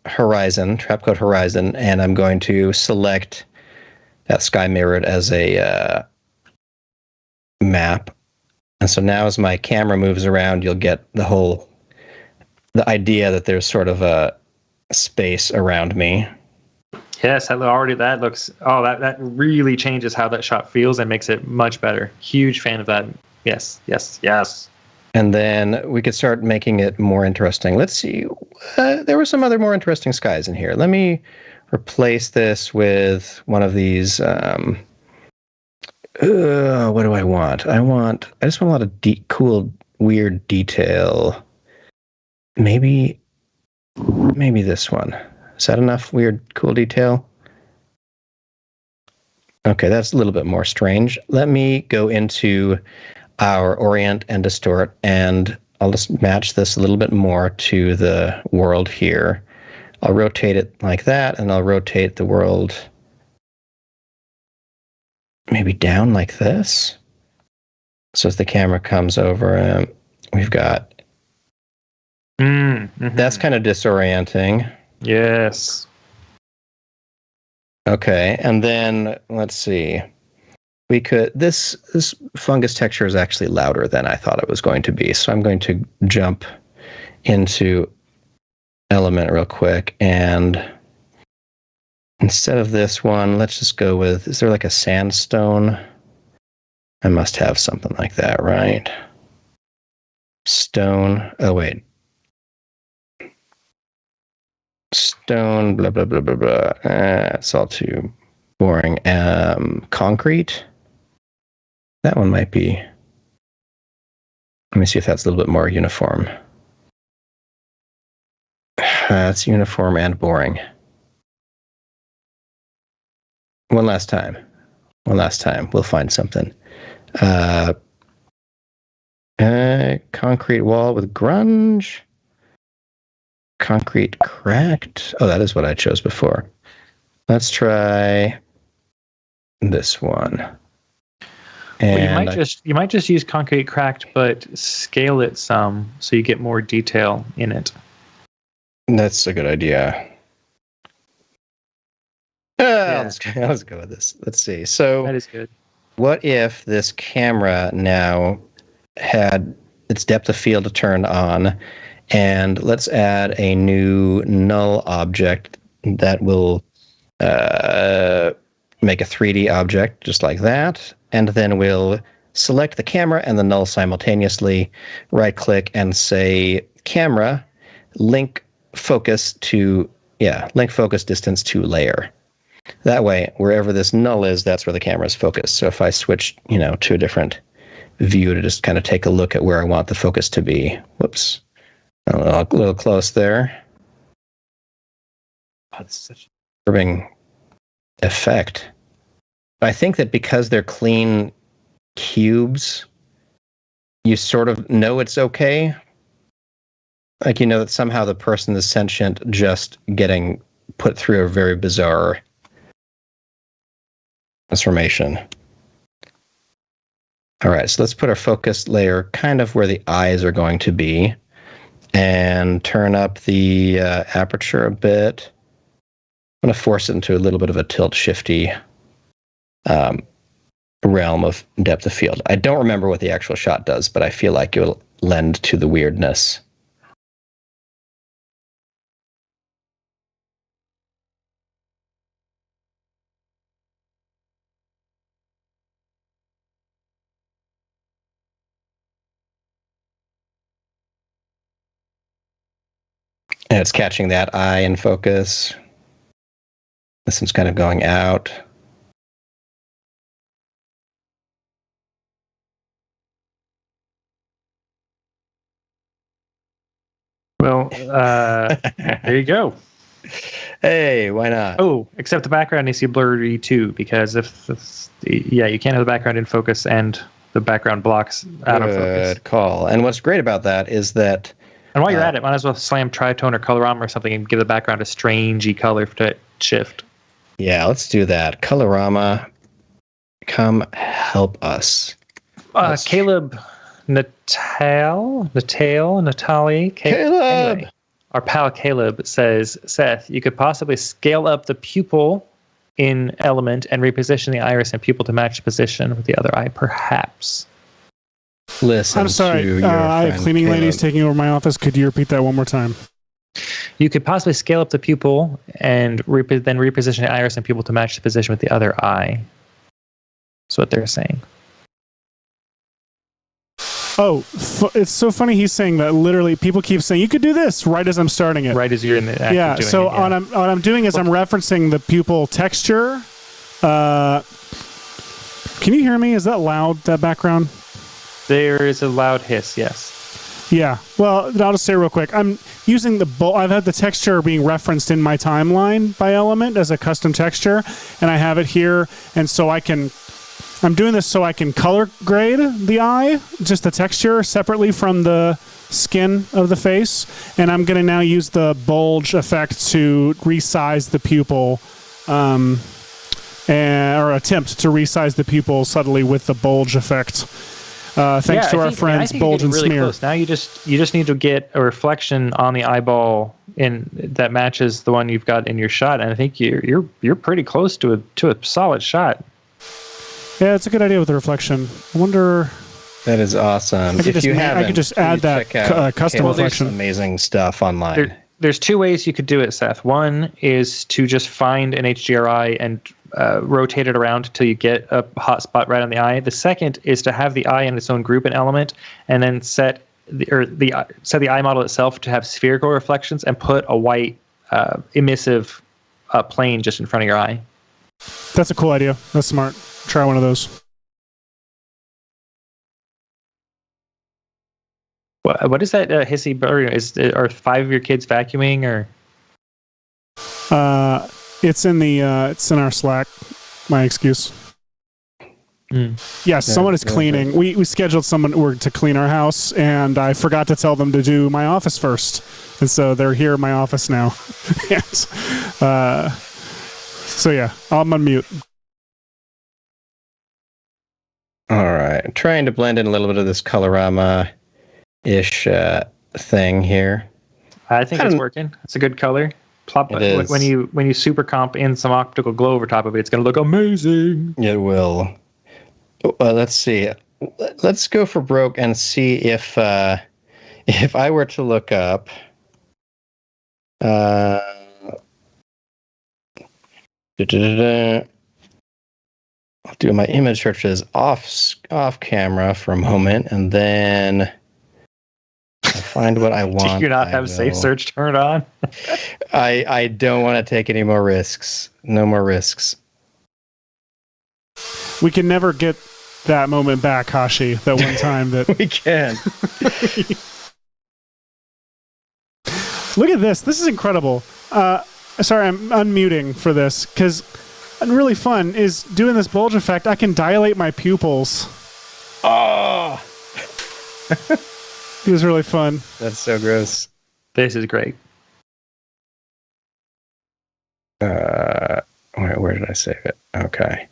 Horizon, Trapcode Horizon, and I'm going to select that sky mirrored as a map. And so now as my camera moves around, you'll get the idea that there's sort of a space around me. Yes, already that looks. Oh, that really changes how that shot feels and makes it much better. Huge fan of that. Yes. And then we could start making it more interesting. Let's see. There were some other more interesting skies in here. Let me replace this with one of these. What do I want? I just want a lot of cool, weird detail. Maybe this one. Is that enough weird, cool detail? Okay, that's a little bit more strange. Let me go into our orient and distort, and I'll just match this a little bit more to the world here. I'll rotate it like that, and I'll rotate the world maybe down like this. So as the camera comes over, we've got... That's kind of disorienting. Yes. Okay, and then let's see. We could... This fungus texture is actually louder than I thought it was going to be. So I'm going to jump into element real quick, and instead of this one, let's just go with, is there like a sandstone? I must have something like that, right? Stone. Oh, wait. Stone, blah, blah, blah, blah, blah. It's all too boring. Concrete? That one might be. Let me see if that's a little bit more uniform. It's uniform and boring. One last time. We'll find something. Concrete wall with grunge. Concrete cracked. Oh, that is what I chose before. Let's try this one. And well, you might just use concrete cracked, but scale it some so you get more detail in it. That's a good idea. Let's go with this. Let's see. So that is good. What if this camera now had its depth of field turned on, and let's add a new null object that will make a 3D object just like that, and then we'll select the camera and the null simultaneously, right click and say camera, link focus distance to layer. That way, wherever this null is, that's where the camera is focused. So if I switch, to a different view to just kind of take a look at where I want the focus to be. Whoops. A little close there. That's such a disturbing effect. I think that because they're clean cubes, you sort of know it's okay. Like, that somehow the person is sentient just getting put through a very bizarre transformation. All right, so let's put our focus layer kind of where the eyes are going to be and turn up the aperture a bit. I'm going to force it into a little bit of a tilt shifty realm of depth of field. I don't remember what the actual shot does, but I feel like it will lend to the weirdness. And it's catching that eye in focus. This one's kind of going out. Well, there you go. Hey, why not? Oh, except the background needs to be blurry too, because you can't have the background in focus and the background blocks out of focus. Good call. And what's great about that is that... And while you're at it, might as well slam Tritone or Colorama or something and give the background a strangey color to shift. Yeah, let's do that. Colorama, come help us. Caleb, Natalie. Anyway, our pal Caleb says, Seth, you could possibly scale up the pupil in Element and reposition the iris and pupil to match the position with the other eye, perhaps. Listen, I'm sorry. I have cleaning Caleb. ladies taking over my office. Could you repeat that one more time? You could possibly scale up the pupil and then reposition the iris and pupil to match the position with the other eye. That's what they're saying. Oh, it's so funny he's saying that. Literally, people keep saying, you could do this right as I'm starting it. Right as you're in the act of doing so it, yeah. what I'm doing is I'm referencing the pupil texture. Can you hear me? Is that loud, that background? There is a loud hiss, yes. Yeah. Well, I'll just say real quick. I'm using I've had the texture being referenced in my timeline by Element as a custom texture, and I have it here, and so I'm doing this so I can color grade the eye, just the texture separately from the skin of the face, and I'm going to now use the bulge effect to resize the pupil. or attempt to resize the pupil subtly with the bulge effect. Thanks to our friends Bulge and really Smear. Close. Now you just need to get a reflection on the eyeball that matches the one you've got in your shot, and I think you're pretty close to a solid shot. Yeah, it's a good idea with the reflection. I wonder. That is awesome. I could just add that custom reflection. Amazing stuff online. There's two ways you could do it, Seth. One is to just find an HDRI and rotate it around until you get a hot spot right on the eye. The second is to have the eye in its own group and element, and then set the eye model itself to have spherical reflections and put a white emissive plane just in front of your eye. That's a cool idea. That's smart. Try one of those. What is that hissy? Are 5 of your kids vacuuming or? It's in our Slack. My excuse. Yes, someone is cleaning. We scheduled someone to clean our house, and I forgot to tell them to do my office first, and so they're here in my office now. So yeah, I'm on mute. All right, trying to blend in a little bit of this colorama-ish thing here. I think it's working. It's a good color. When you super comp in some optical glow over top of it, it's going to look amazing. It will. Let's see. Let's go for broke and see if I were to look up. I'll do my image searches off camera for a moment, and then I'll find what I want. Do you not have safe search turned on? I don't want to take any more risks. No more risks. We can never get that moment back, Hashi. That one time that we can. Look at this. This is incredible. Sorry, I'm unmuting for this because really fun is doing this bulge effect. I can dilate my pupils. Oh. It was really fun. That's so gross. This is great. Where did I save it? Okay.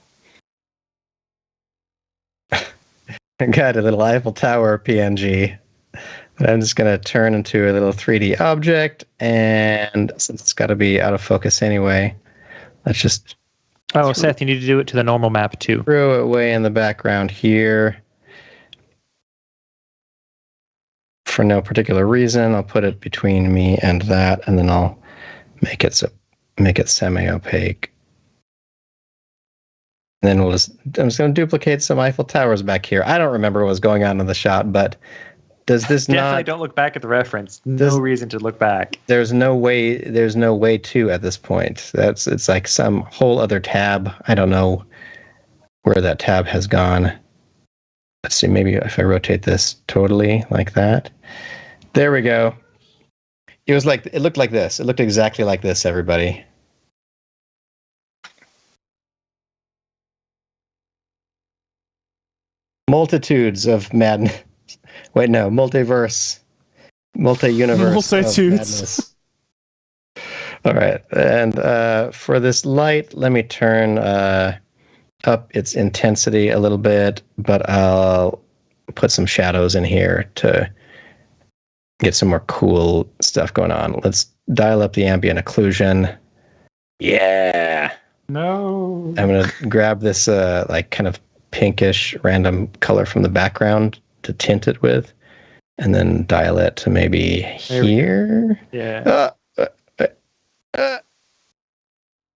I got a little Eiffel Tower PNG that I'm just going to turn into a little 3D object, and since it's got to be out of focus anyway, let's just... Oh, Seth, you need to do it to the normal map too. Throw it away in the background here. For no particular reason, I'll put it between me and that, and then I'll make it semi-opaque. And then I'm just going to duplicate some Eiffel Towers back here. I don't remember what was going on in the shot, but does this Definitely don't look back at the reference. No reason to look back. There's no way to at this point. It's like some whole other tab. I don't know where that tab has gone. Let's see, maybe if I rotate this totally like that. There we go. It looked like this. It looked exactly like this, everybody. Multitudes of madness. Wait, no, multiverse. Multi-universe. Multitudes. All right. And for this light, let me turn up its intensity a little bit, but I'll put some shadows in here to get some more cool stuff going on. Let's dial up the ambient occlusion. Yeah. No. I'm going to grab this like kind of pinkish random color from the background to tint it with, and then dial it to maybe here. Yeah.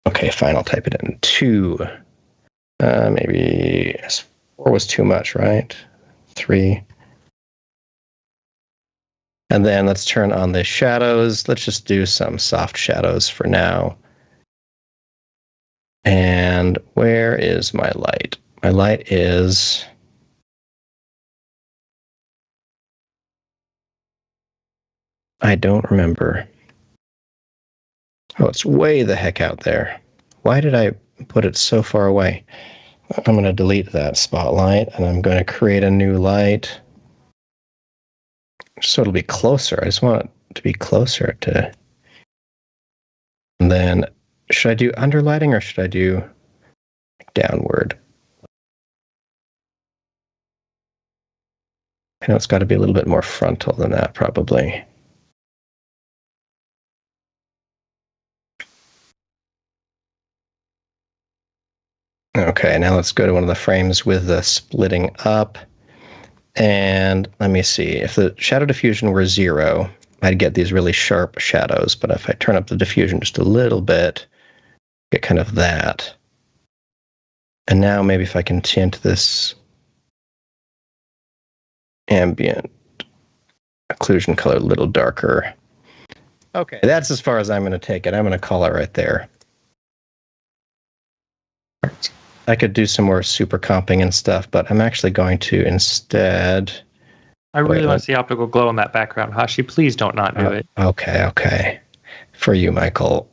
Okay, fine. I'll type it in 2. Maybe 4 was too much, right? 3. And then let's turn on the shadows. Let's just do some soft shadows for now. And where is my light? My light is... I don't remember. Oh, it's way the heck out there. Why did I put it so far away? I'm going to delete that spotlight, and I'm going to create a new light. So it'll be closer. I just want it to be closer to... And then, should I do underlighting, or should I do downward. I know it's got to be a little bit more frontal than that, probably. Okay, now let's go to one of the frames with the splitting up. And let me see. If the shadow diffusion were 0, I'd get these really sharp shadows. But if I turn up the diffusion just a little bit, get kind of that. And now maybe if I can tint this ambient occlusion color a little darker. Okay, that's as far as I'm going to take it. I'm going to call it right there. I could do some more super comping and stuff, but I'm actually going to instead... I really want to see optical glow in that background, Hashi. Please don't not do it. Okay. For you, Michael.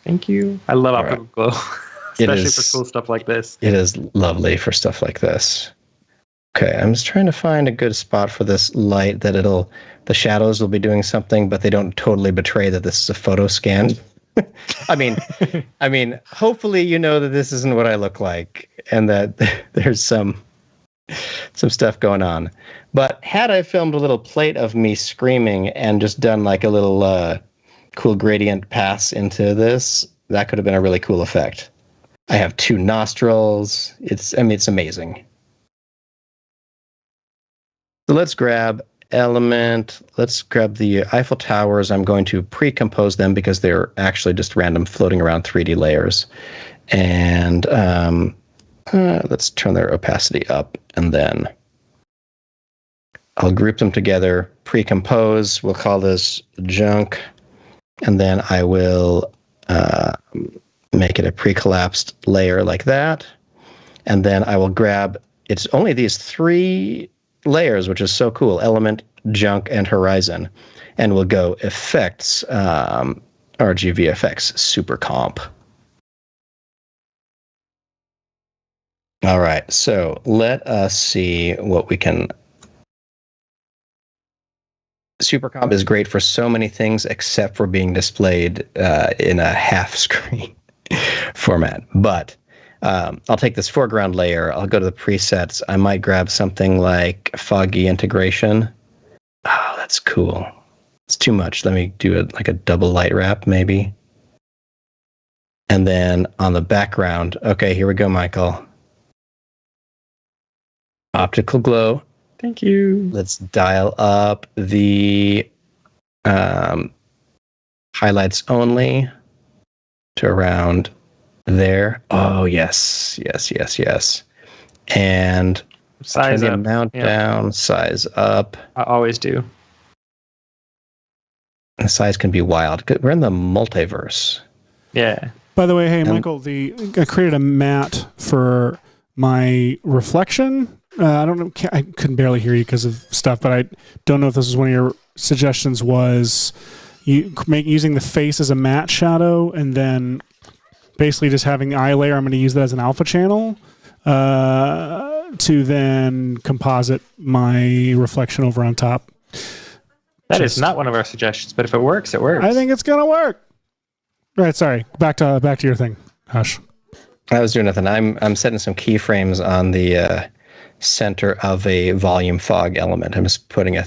Thank you. I love optical glow, especially for cool stuff like this. It is lovely for stuff like this. Okay, I'm just trying to find a good spot for this light that the shadows will be doing something, but they don't totally betray that this is a photo scan. I mean, hopefully you know that this isn't what I look like and that there's some stuff going on. But had I filmed a little plate of me screaming and just done like a little cool gradient pass into this, that could have been a really cool effect. I have 2 nostrils. It's amazing. So let's grab element. Let's grab the Eiffel Towers. I'm going to pre-compose them because they're actually just random floating around 3D layers. And let's turn their opacity up, and then I'll group them together, pre-compose. We'll call this junk, and then I will make it a pre-collapsed layer like that. And then I will grab, it's only these 3 layers, which is so cool: element, junk, and horizon. And we'll go effects, RGB effects, super comp. All right, so let us see what we can. Super comp is great for so many things except for being displayed in a half screen format. But I'll take this foreground layer. I'll go to the presets. I might grab something like foggy integration. Oh, that's cool. It's too much. Let me do it like a double light wrap, maybe. And then on the background, okay, here we go, Michael. Optical glow. Thank you. Let's dial up the highlights only to around there. Oh, yes. And Size turn the up. amount down, size up. I always do. The size can be wild. We're in the multiverse. Yeah. By the way, hey, Michael, I created a matte for my reflection. I don't know. I couldn't barely hear you because of stuff, but I don't know if this was one of your suggestions. Was using the face as a matte shadow and then basically just having the eye layer? I'm going to use that as an alpha channel to then composite my reflection over on top. That is not one of our suggestions, but if it works, it works. I think it's going to work. Right. Sorry. Back to your thing, Hush. I was doing nothing. I'm setting some keyframes on the center of a volume fog element. I'm just putting a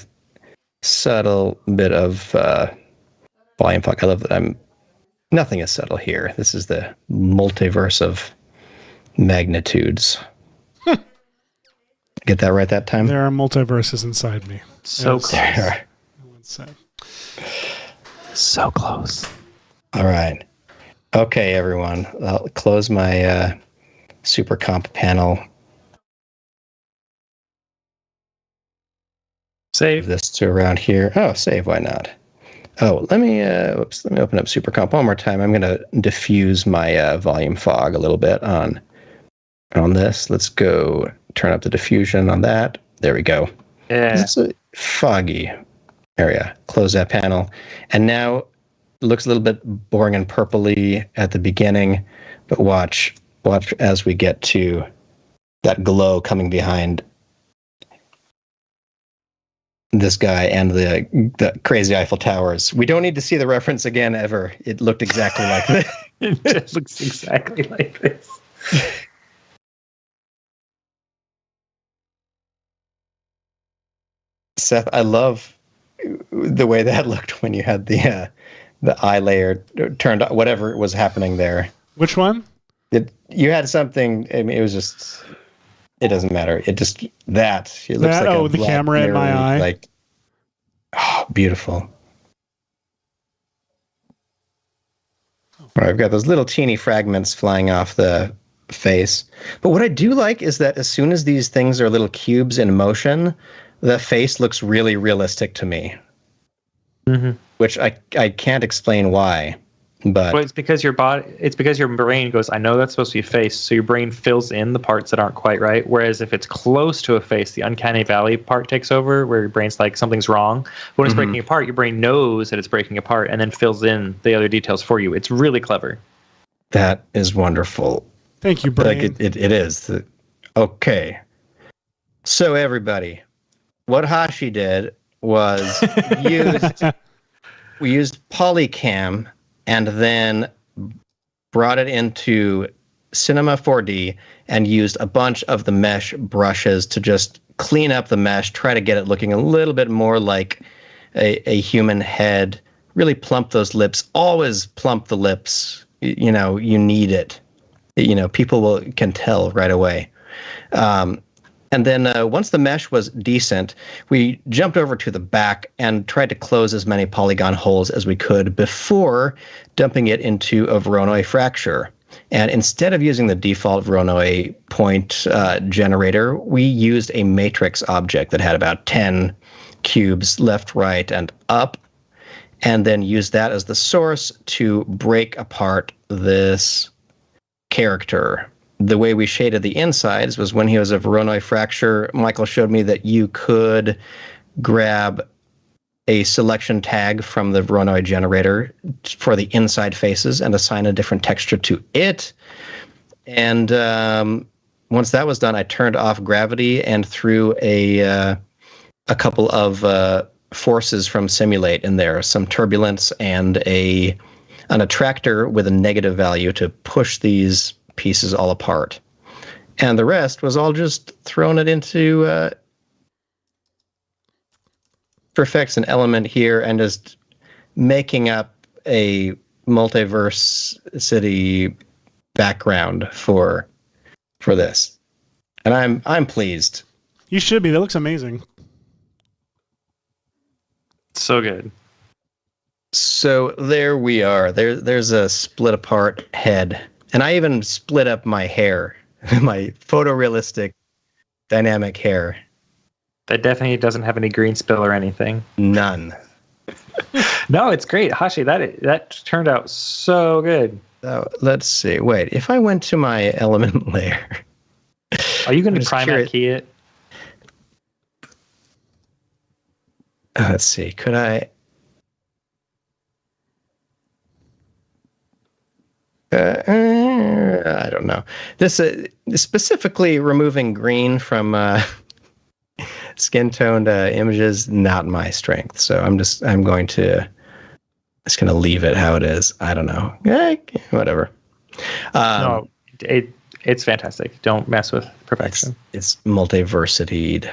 subtle bit of volume fog. I love that nothing is subtle here. This is the multiverse of magnitudes. Get that right that time? There are multiverses inside me. So close. So close. All right. Okay, everyone. I'll close my super comp panel. Save this to around here. Oh, save. Why not? Oh, let me open up super comp one more time. I'm going to diffuse my volume fog a little bit on this. Let's go turn up the diffusion on that. There we go. Yeah. It's a foggy area. Close that panel. And now it looks a little bit boring and purpley at the beginning, but watch as we get to that glow coming behind this guy and the crazy Eiffel Towers. We don't need to see the reference again ever. It looked exactly like this. It just looks exactly like this. Seth, I love the way that looked when you had the eye layer turned on, whatever was happening there. Which one? You had something. I mean, it was just. It doesn't matter. It just it looks That, like the camera in my eye. Like, beautiful. All right, I've got those little teeny fragments flying off the face. But what I do like is that as soon as these things are little cubes in motion, the face looks really realistic to me. Mm-hmm. Which I can't explain why. But well, it's because your brain goes, I know that's supposed to be a face, so your brain fills in the parts that aren't quite right. Whereas if it's close to a face, the uncanny valley part takes over, where your brain's like, something's wrong. When it's breaking apart, your brain knows that it's breaking apart and then fills in the other details for you. It's really clever. That is wonderful. Thank you, brain. Like it is. Okay. So everybody, what Hashi did was we used Polycam and then brought it into Cinema 4D and used a bunch of the mesh brushes to just clean up the mesh, try to get it looking a little bit more like a human head, really plump those lips, always plump the lips. You know, you need it. You know, people can tell right away. And then once the mesh was decent, we jumped over to the back and tried to close as many polygon holes as we could before dumping it into a Voronoi fracture. And instead of using the default Voronoi point generator, we used a matrix object that had about 10 cubes left, right, and up, and then used that as the source to break apart this character. The way we shaded the insides was when he was a Voronoi fracture, Michael showed me that you could grab a selection tag from the Voronoi generator for the inside faces and assign a different texture to it. And once that was done, I turned off gravity and threw a couple of forces from Simulate in there, some turbulence and an attractor with a negative value to push these pieces all apart. And the rest was all just thrown it into perfects an element here and just making up a multiverse city background for this. And I'm pleased. You should be. That looks amazing. So good. So there we are. There's a split apart head. And I even split up my hair, my photorealistic dynamic hair. That definitely doesn't have any green spill or anything. None. No, it's great. Hashi, that turned out so good. Let's see. Wait, if I went to my element layer. Are you going to Primat key it? Let's see. Could I? I don't know. This specifically removing green from skin-toned images, not my strength. So I'm going to leave it how it is. I don't know. Whatever. No, it's fantastic. Don't mess with perfection. It's multiversity.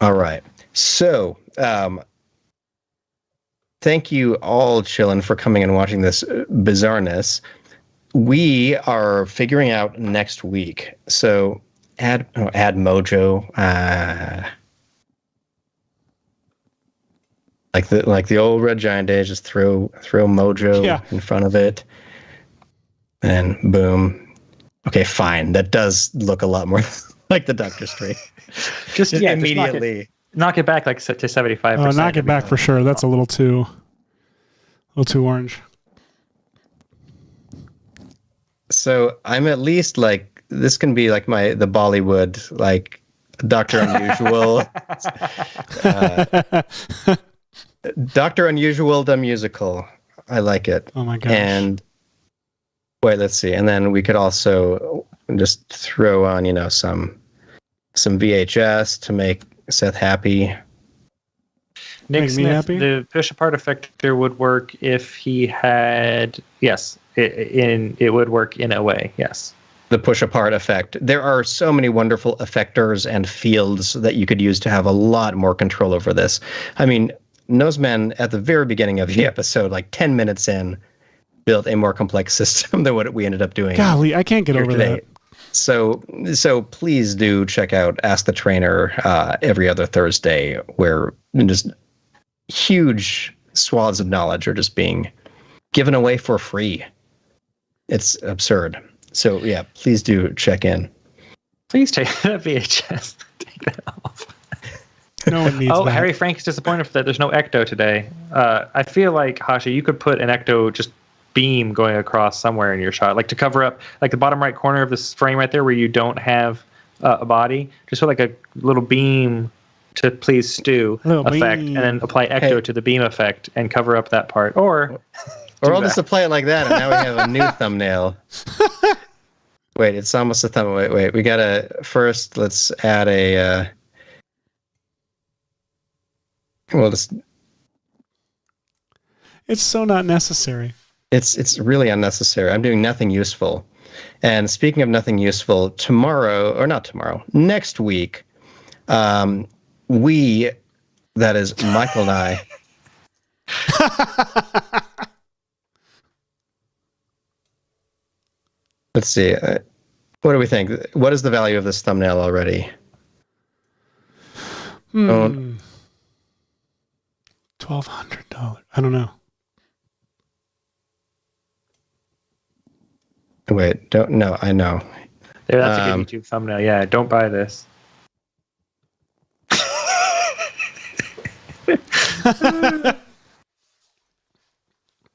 All right. So, thank you all, Chillin, for coming and watching this bizarreness. We are figuring out next week. So add Mojo, like the old Red Giant days. Just throw Mojo in front of it, and boom. Okay, fine. That does look a lot more like the Doctor Strange. Just immediately. Knock it back like to 75%. Oh, knock it back for sure. That's a little too orange. So I'm at least like, this can be like the Bollywood, like Dr. Unusual. Dr. Unusual, the musical. I like it. Oh my gosh. And wait, let's see. And then we could also just throw on, some VHS to make Seth happy. Nick Make me Smith, happy? the push apart effector would work if he had, yes, it would work in a way, yes. the push apart effect. There are so many wonderful effectors and fields that you could use to have a lot more control over this. I mean, Noseman at the very beginning of the episode, like 10 minutes in, built a more complex system than what we ended up doing. Golly, I can't get over today. that. So please do check out Ask the Trainer every other Thursday, where just huge swaths of knowledge are just being given away for free. It's absurd. So yeah, please do check in. Please take that VHS. Take that off. No one needs that. Harry Frank's disappointed that there's no ecto today. I feel like, Hashi, you could put an ecto just beam going across somewhere in your shot, like to cover up like the bottom right corner of this frame right there where you don't have a body. Just put like a little beam to please Stu effect, and then apply ecto to the beam effect and cover up that part. Or I'll just apply it like that, and now we have a new thumbnail. Wait, it's almost a thumbnail. Wait. We gotta first. Let's add a. It's so not necessary. It's really unnecessary. I'm doing nothing useful. And speaking of nothing useful, next week, that is Michael and I. Let's see. What do we think? What is the value of this thumbnail already? $1,200. I don't know. Wait, no, I know. Yeah, that's a good YouTube thumbnail. Yeah, don't buy this.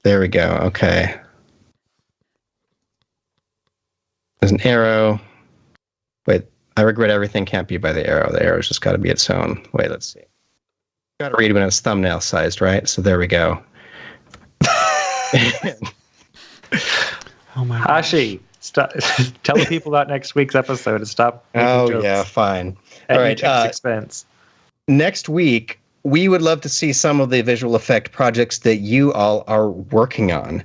There we go. Okay. There's an arrow. Wait, I regret everything can't be by the arrow. The arrow's just got to be its own. Wait, let's see. Got to read when it's thumbnail sized, right? So there we go. Oh my Hashi, stop, tell the people about next week's episode and stop. Oh yeah, fine. At All right. Expense. Next week, we would love to see some of the visual effect projects that you all are working on.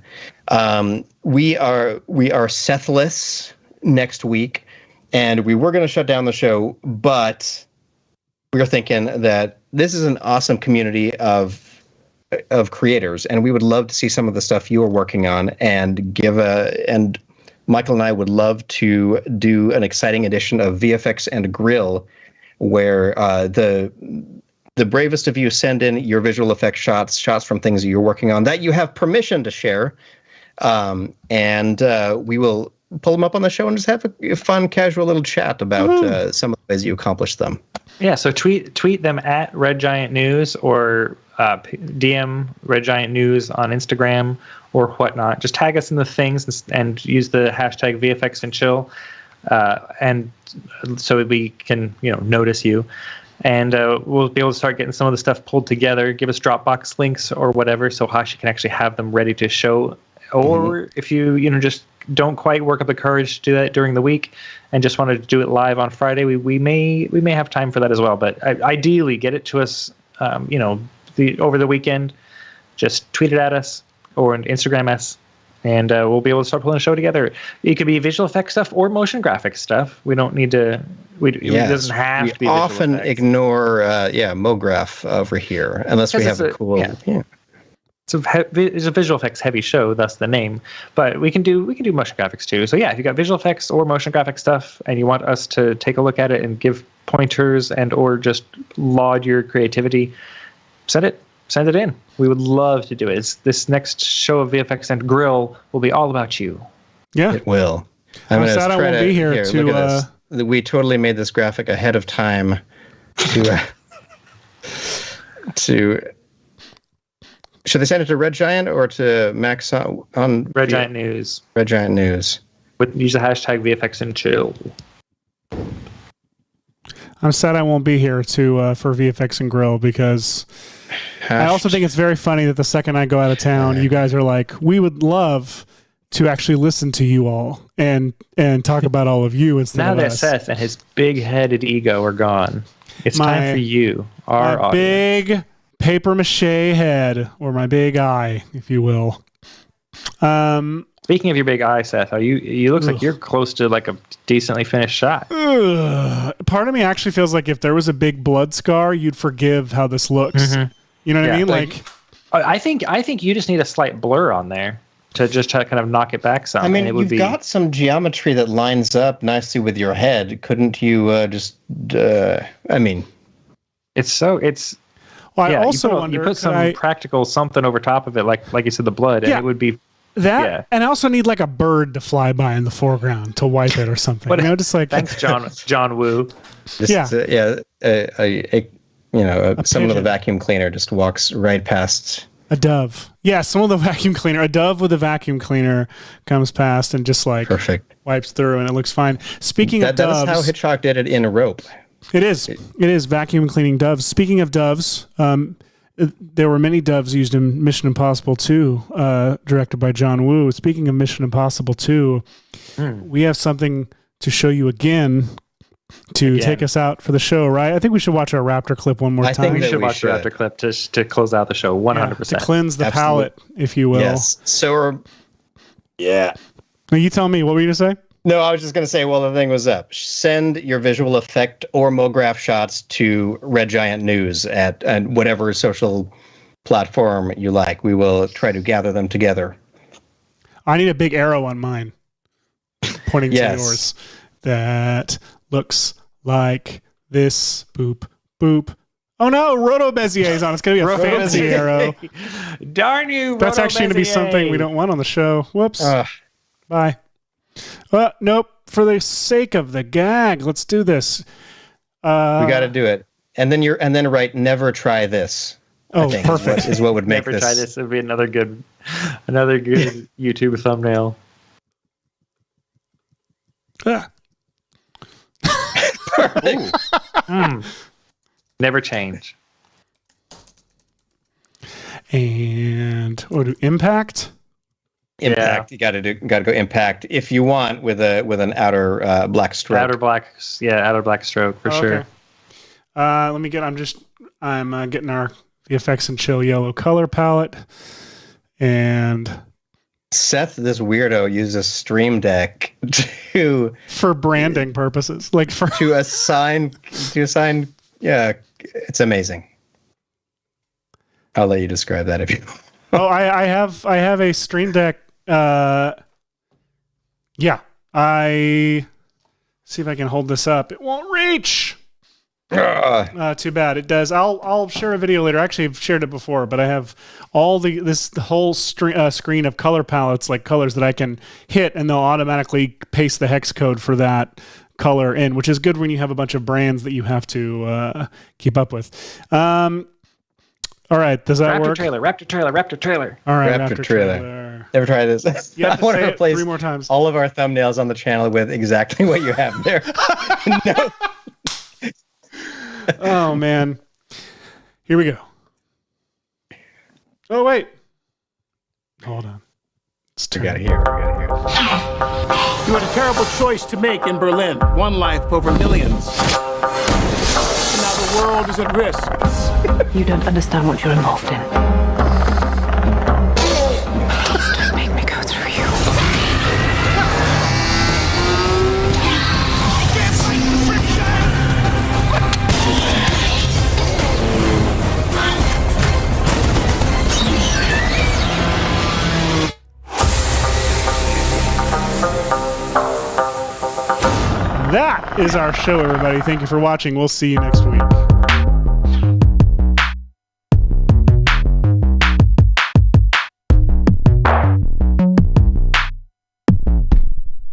We are Sethless next week, and we were going to shut down the show, but we were thinking that this is an awesome community of creators, and we would love to see some of the stuff you are working on, and Michael and I would love to do an exciting edition of VFX and Grill, where the bravest of you send in your visual effects shots from things that you're working on that you have permission to share, and we will pull them up on the show and just have a fun, casual little chat about some of the ways you accomplish them. Yeah, so tweet them at Red Giant News, or DM Red Giant News on Instagram or whatnot. Just tag us in the things and use the hashtag VFX and chill, and so we can notice you. And we'll be able to start getting some of the stuff pulled together. Give us Dropbox links or whatever, so Hashi can actually have them ready to show. Or if you just don't quite work up the courage to do that during the week and just want to do it live on Friday, we may have time for that as well. But ideally, get it to us, over the weekend. Just tweet it at us or Instagram us, and we'll be able to start pulling a show together. It could be visual effects stuff or motion graphics stuff. We don't need to. It doesn't have to be. We often ignore MoGraph over here unless we have a cool. Yeah. It's a visual effects heavy show, thus the name. But we can do motion graphics too. So yeah, if you got visual effects or motion graphic stuff, and you want us to take a look at it and give pointers and or just laud your creativity, send it in. We would love to do it. This next show of VFX and Grill will be all about you. Yeah, it will. I'm sad I won't be here to. Look at this. We totally made this graphic ahead of time to. Should they send it to Red Giant or to Max on Red Giant News? Red Giant News. Use the hashtag VFX and chill. I'm sad I won't be here for VFX and Grill, because I also think it's very funny that the second I go out of town, you guys are like, we would love to actually listen to you all and talk about all of you instead now of that us. Seth and his big-headed ego are gone, it's time for you, our audience. Big paper mache head, or my big eye, if you will. Speaking of your big eye, Seth, you looks like you're close to like a decently finished shot. Part of me actually feels like if there was a big blood scar, you'd forgive how this looks. You know what I mean? Like, I think you just need a slight blur on there to just try to kind of knock it back some. I mean, you've got some geometry that lines up nicely with your head. Couldn't you it's Well, I also you put some practical something over top of it, like you said, the blood, and it would be that. Yeah. And I also need like a bird to fly by in the foreground to wipe it or something. But, just like thanks, John Woo. Someone with a vacuum cleaner just walks right past. A dove. Yeah, someone with a vacuum cleaner. A dove with a vacuum cleaner comes past and just like perfect wipes through, and it looks fine. Speaking of doves, that is how Hitchcock did it in Rope. It is vacuum cleaning doves. Speaking of doves, there were many doves used in Mission Impossible 2, directed by John Woo. Speaking of Mission Impossible 2, we have something to show you again to take us out for the show, right? I think we should watch our Raptor clip one more time. I think we should watch the Raptor clip to close out the show 100%. To cleanse the palate, if you will. Yes. So, Now you tell me, what were you going to say? No, I was just going to say, well, the thing was up. Send your visual effect or MoGraph shots to Red Giant News at whatever social platform you like. We will try to gather them together. I need a big arrow on mine pointing to yours. That looks like this. Boop, boop. Oh no, Roto Bezier's on. It's going to be a fancy arrow. Darn you, That's actually going to be something we don't want on the show. Whoops. Bye. Nope. For the sake of the gag, let's do this. We got to do it, and then write "Never try this." Oh, perfect. Is what would make Never this. Try this would be another good YouTube thumbnail. Perfect. Never change. And impact. Impact. You got to go impact if you want with an outer black stroke. Outer black stroke for sure. Let me get. I'm getting the effects and chill yellow color palette, and Seth, this weirdo, uses Stream Deck for branding purposes, like to assign. Yeah, it's amazing. I'll let you describe that if you. I have a Stream Deck. I see if I can hold this up. It won't reach. Too bad. It does. I'll share a video later. Actually, I've shared it before, but I have all the whole screen of color palettes, like colors that I can hit, and they'll automatically paste the hex code for that color in, which is good when you have a bunch of brands that you have to keep up with. All right, does that work? Raptor trailer. All right, Raptor trailer. Never try this. You have to I want say to it replace 3 more times. all of our thumbnails on the channel with exactly what you have there. No. Oh man, here we go. Oh wait, hold on. We got to hear. You had a terrible choice to make in Berlin. One life over millions. And now the world is at risk. You don't understand what you're involved in. Please don't make me go through you. That is our show, everybody. Thank you for watching. We'll see you next week.